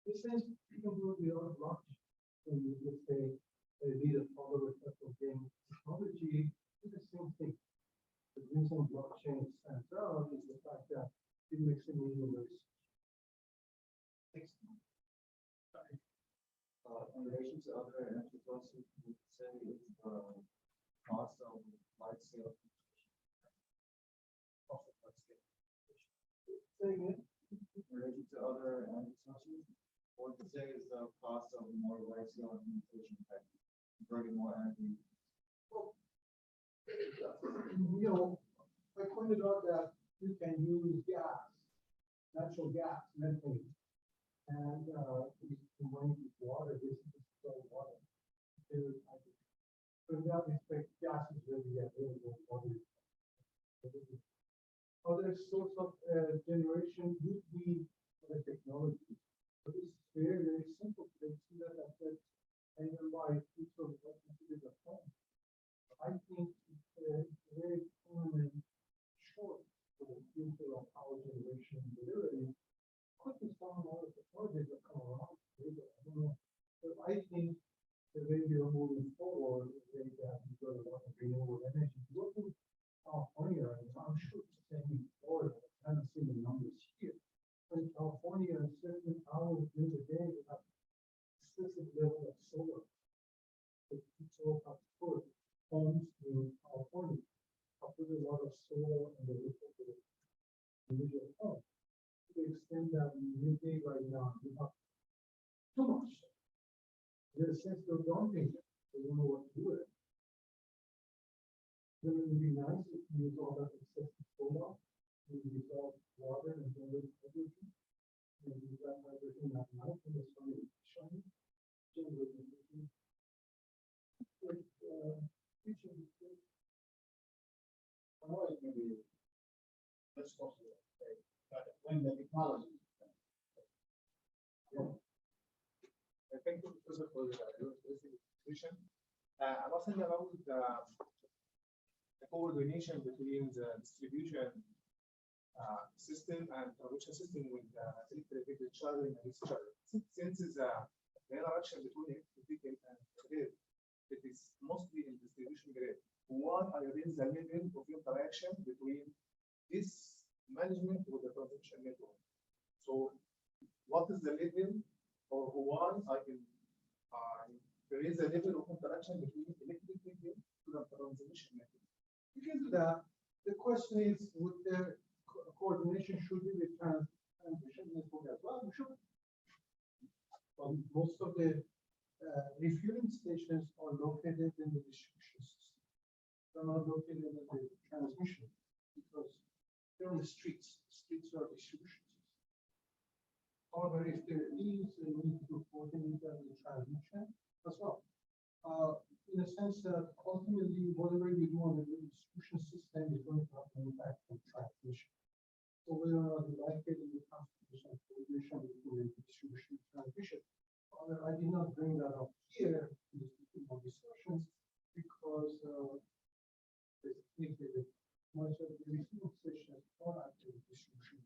This is, you can do it without much. And you just say, they need a follow type of game technology, it's the same thing. The reason blockchain stands out is the fact that it makes it easier to
In relation to other energy sources, we say it's cost of large scale. Cost of large scale.
saying it.
In relation to other energy sources, what we say is the cost of more large scale implementation, like converting more energy.
You know, I pointed out that you can use gas, natural gas, methane, and we combine it with water, this is still water. So in that respect, gas is really available. Water is available. Other source of generation would be other technology. But it's very, very simple. They see that affects and why people what considered a home. I think it's very common and short for the future of power generation delivery. Could be some other technologies that come around. Maybe, I don't know. But I think the way we are moving forward is that we've got a lot of renewable energy. Look at California, and I'm sure it's the same in Florida. I haven't seen the numbers here. But in California, certain hours during the day, we have excessive level of solar. People have put homes in California. Have put a lot of solar on the roof of the individual home. To the extent that midday right now, we have too much. There's a sense they're dumping it. They don't know what to do with it. Then it would be nice if you use all that excessive solar, you dissolve water and generate hydrogen. And use that hydrogen at night when the sun is shining. Generate energy.
I know it may be responsible, but when the technology.
Thank you, Professor, for your presentation. I was thinking about the coordination between the distribution system and production system with the electric vehicle charging and discharging. Since the interaction between electric vehicle and grid, it is mostly in distribution grid. What are the level of interaction between this management with the transmission network? So, what is the level, or one I can raise the level of interaction between electric vehicle to the transmission network?
We can do that. The question is, would the coordination should be with transmission network as well? We should. Most of the refueling stations are located in the distribution system. They're not located in the transmission because they're on the streets. Streets are distribution systems. However, if there is a need to coordinate that in transmission as well, in a sense that ultimately whatever you do on the distribution system is going to have an impact on transmission. So whether or not you like it in the constitution coordination between the distribution and transmission. I did not bring that up here in the discussions because much of the receiving stations are actually distribution.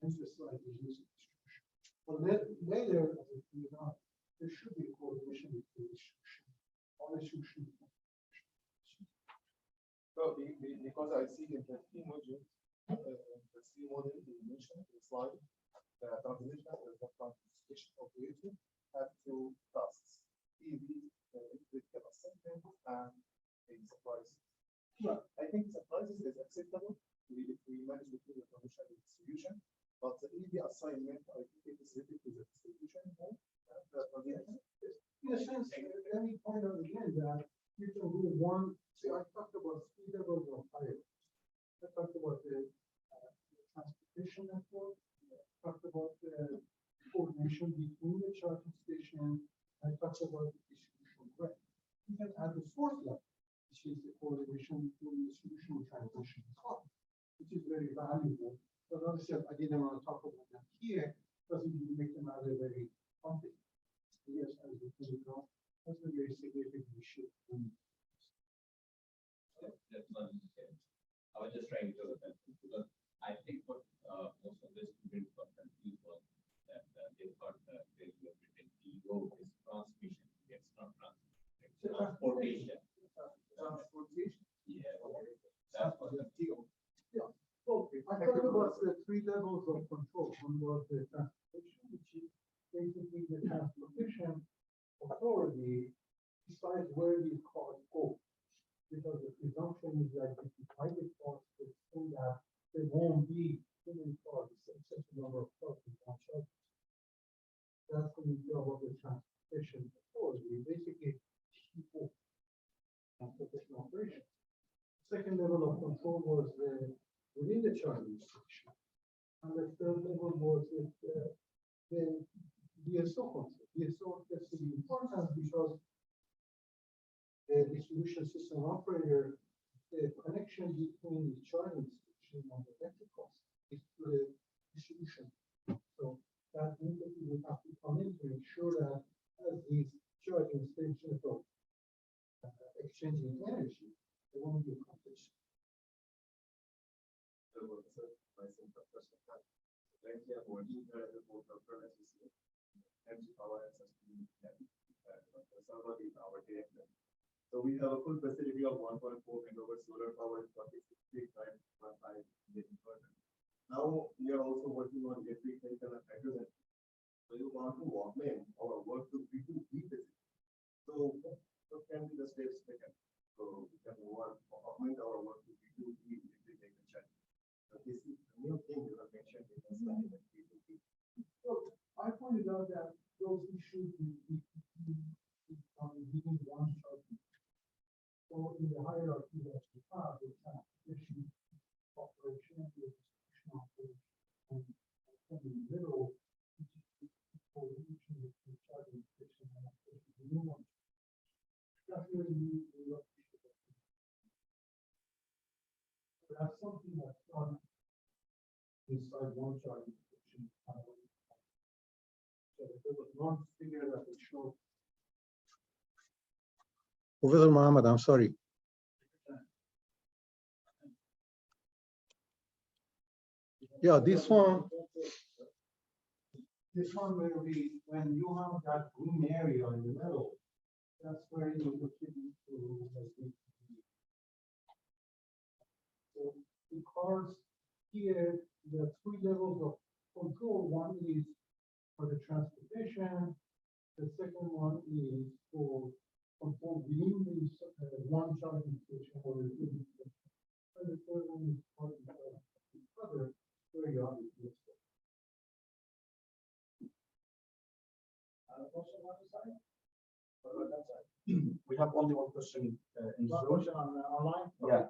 Emphasize the use of distribution. But later, as it turns out, there should be a coordination between distribution. All distribution.
So, because I see in the key module, the C model you mentioned in the slide, the transmission and the transmission operator have two tasks: EV, electrical assembly, and a surprise.
Right.
I think surprises is acceptable. We manage between the transmission and distribution, but the EV assignment, I think it is related to the distribution more than the transmission.
In a sense, let me point out again that you can do one. See, I talked about speed levels of higher. I talked about the transportation network. I talked about the coordination between the charging station. I talked about the distribution grid. You can add the fourth level, didn't want to talk about that here, because it would make the matter very complex. Yes, as you know, that's a very significant issue.
That's one thing. I was just trying to look at it because I think what most of the students got confused was that they thought that there is a written DO is transmission. It's not transmission. It's transportation.
Transportation.
Yeah. That's what the DO.
Okay, I thought about the three levels of control. One was the transportation, which is basically the transportation authority decides where these cars go. Because the presumption is that if you find the cars, it's so that there won't be too many cars, such a number of cars in one shot. That's the job of the transportation authority, basically people transportation operation. Second level of control was within the charging station. And the third level was the DSO control. DSO is important because the distribution system operator, the connection between the charging station and the electrical is to the distribution. So that entity will have to come in to ensure that as these charging stations are exchanging energy, they won't be competition.
Currently, I'm working as a board of associate. Energy power and sustainability. Some of these our director. So we have a full facility of 1.4 megawatt solar power, 46.5 inverter. Now we are also working on electric vehicle and hydrogen. So you want to augment our work to B2B facility. So what can be the steps taken? So we can augment our work to B2B electric vehicle charging. So this is a new thing you have mentioned in the study that B2B.
So I pointed out that those issues will be giving one charging. So in the hierarchy that we have, the transportation operation, the distribution operation, and in the middle, which is for reaching the charging station and the new one. That's really what we should do. That's something that's done inside one charging station. So there was one figure that would show.
Professor Mohammad, I'm sorry. Yeah, this one
will be when you have that green area in the middle, that's where you look into so because here the three levels of control, one is for the transportation, the second one is for control within this one charging station or the and the third one is for the other where you have the DSO.
Question on the side? What about that side? We have only one question in the room.
Online?
Yeah.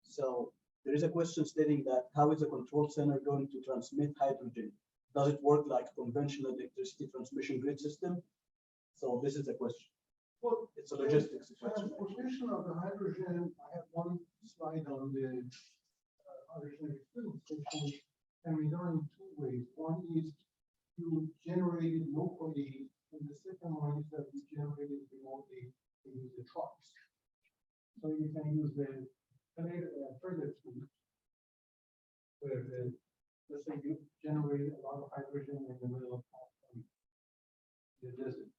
So there is a question stating that how is a control center going to transmit hydrogen? Does it work like a conventional electricity transmission grid system? So this is the question.
Well,
it's a logistics question.
Transportation of the hydrogen, I have one slide on the hydrogen refueling station, can be done in two ways. One is you generate it locally, and the second one is that you generate it remotely in the trucks. So you can use the further tool, where let's say you generate a lot of hydrogen in the middle of the desert.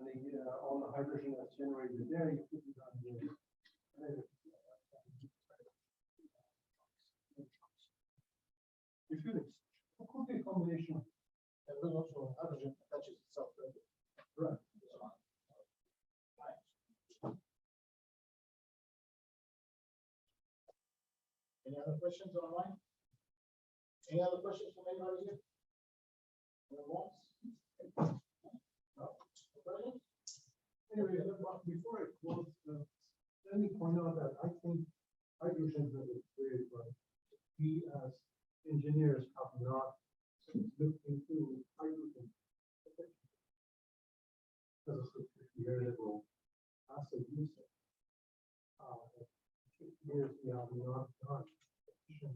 And then all the hydrogen that's generated there, you put it on the refueling. It could be a combination.
And then also hydrogen attaches itself to it.
Right.
Any other questions online? Any other questions from anybody here? No?
Anyway, before I close, let me point out that I think hydrogen has a very bright. We as engineers have not looked into hydrogen. As I said 50 years ago, as a user, 50 years we have not done sufficient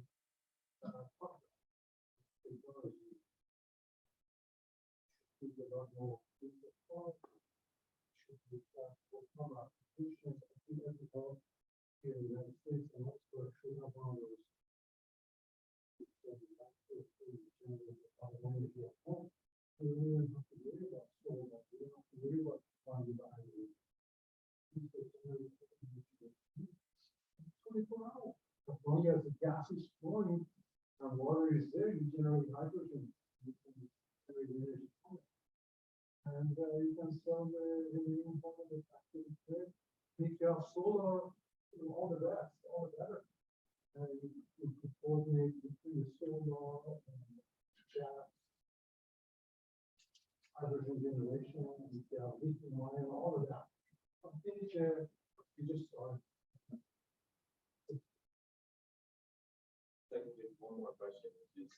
have more. Should be for some applications, I think everybody here in the United States and elsewhere should have one of those. We don't even have to worry about solar, we don't have to worry about finding the idea. 24 hours. As long as the gas is flowing and water is there, you generate hydrogen. You can generate energy from it. And you can sell the remaining part of the factory there. If you have solar, all the best, all the better. And you could coordinate between the solar and gas, hydrogen generation, and lithium ion, all of that. I think you just start.
Second, just one more question, which is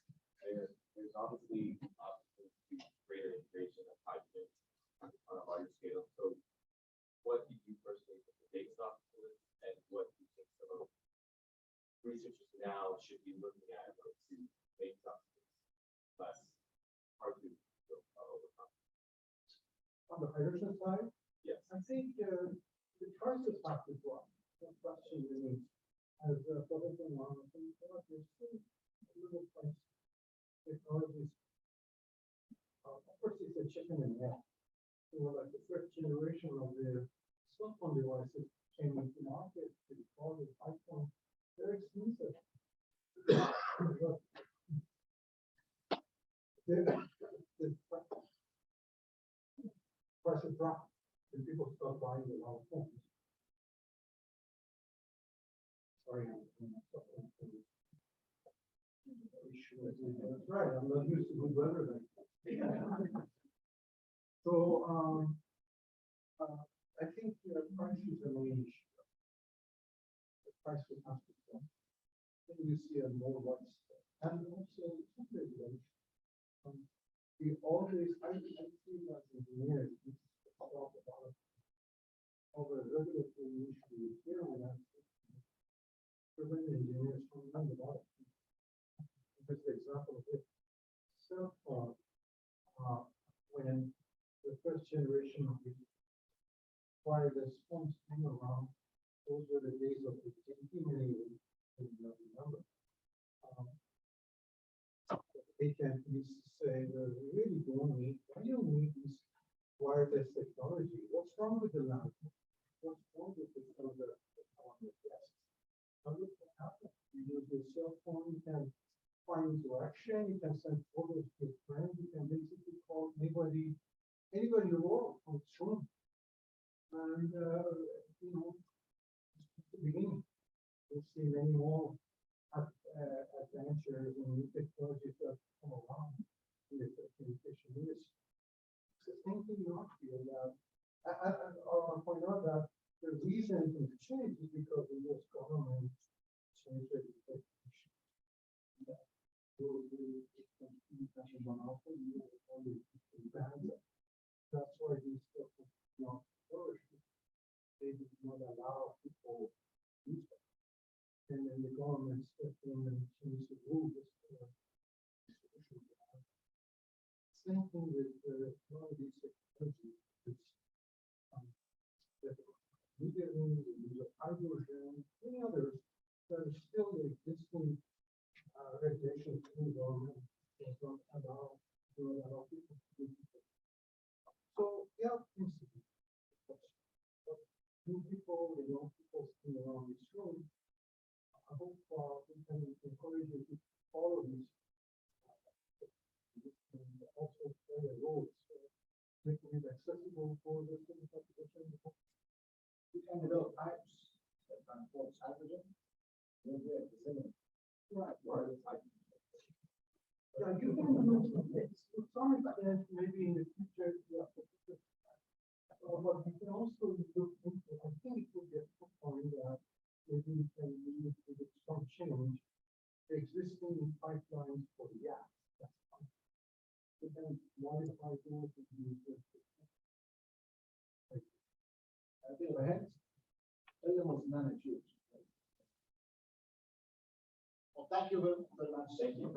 there's obviously greater integration of hydrogen on a larger scale. So what do you personally think the big stuff is, and what do you think some of researchers now should be looking at to make something less hard to overcome?
On the hydrogen side,
Yes.
I think the prices have to drop. No question is, as Professor Mohammad said, there's still a little price technologies. Of course, it's a chicken and egg. Like the first generation of the cell phone devices came into market, they called it iPhone. They're expensive. But the prices drop and people start buying the wrong phones. Sorry, that's right. I'm not used to good weather then. So, I think price is a main issue. The price will have to go. Then you see a more widespread. And also, some regulation. We always, I see as engineers, we talk about over regulatory issues here we have prevent engineers from learning about it. Here's the example of it. Cell phone, when the first generation of the wireless phones came around, those were the days of the many remember. They can used to say, we really don't need, why do you need this wireless technology? What's wrong with the lamp? What's wrong with the desk? Look what happens. You use your cell phone, you can find direction, you can send photos to your friends, you can basically call anybody in the world from its room. And it's the beginning. We'll see many more adventures and new technologies that come along in the communication industry. It's the same thing in our field. I'll point out that the reason it changed is because the US government changed the definition. That's why these stuff is not flourished. They did not allow people to use them. And then the government stepped in and changed the rules. Same thing with one of these technologies. Media rooms, the use of hydrogen, many others that are still the existing regulations in the government that don't allow people to do it. So yeah, principally, but new people, the young people sitting around this room, I hope we can encourage you to follow these and also play a role, so making it accessible for the student population.
We can develop pipes that transport hydrogen.
Right. Yeah, you can use it to some extent, maybe in the future, yeah. But we can also look into, I think it would be a good point that maybe we can use with some change the existing pipelines for the gas. That's fine. We can modify those to use this.
I think ahead, everyone's managed use. Well, thank you very much. Thank you.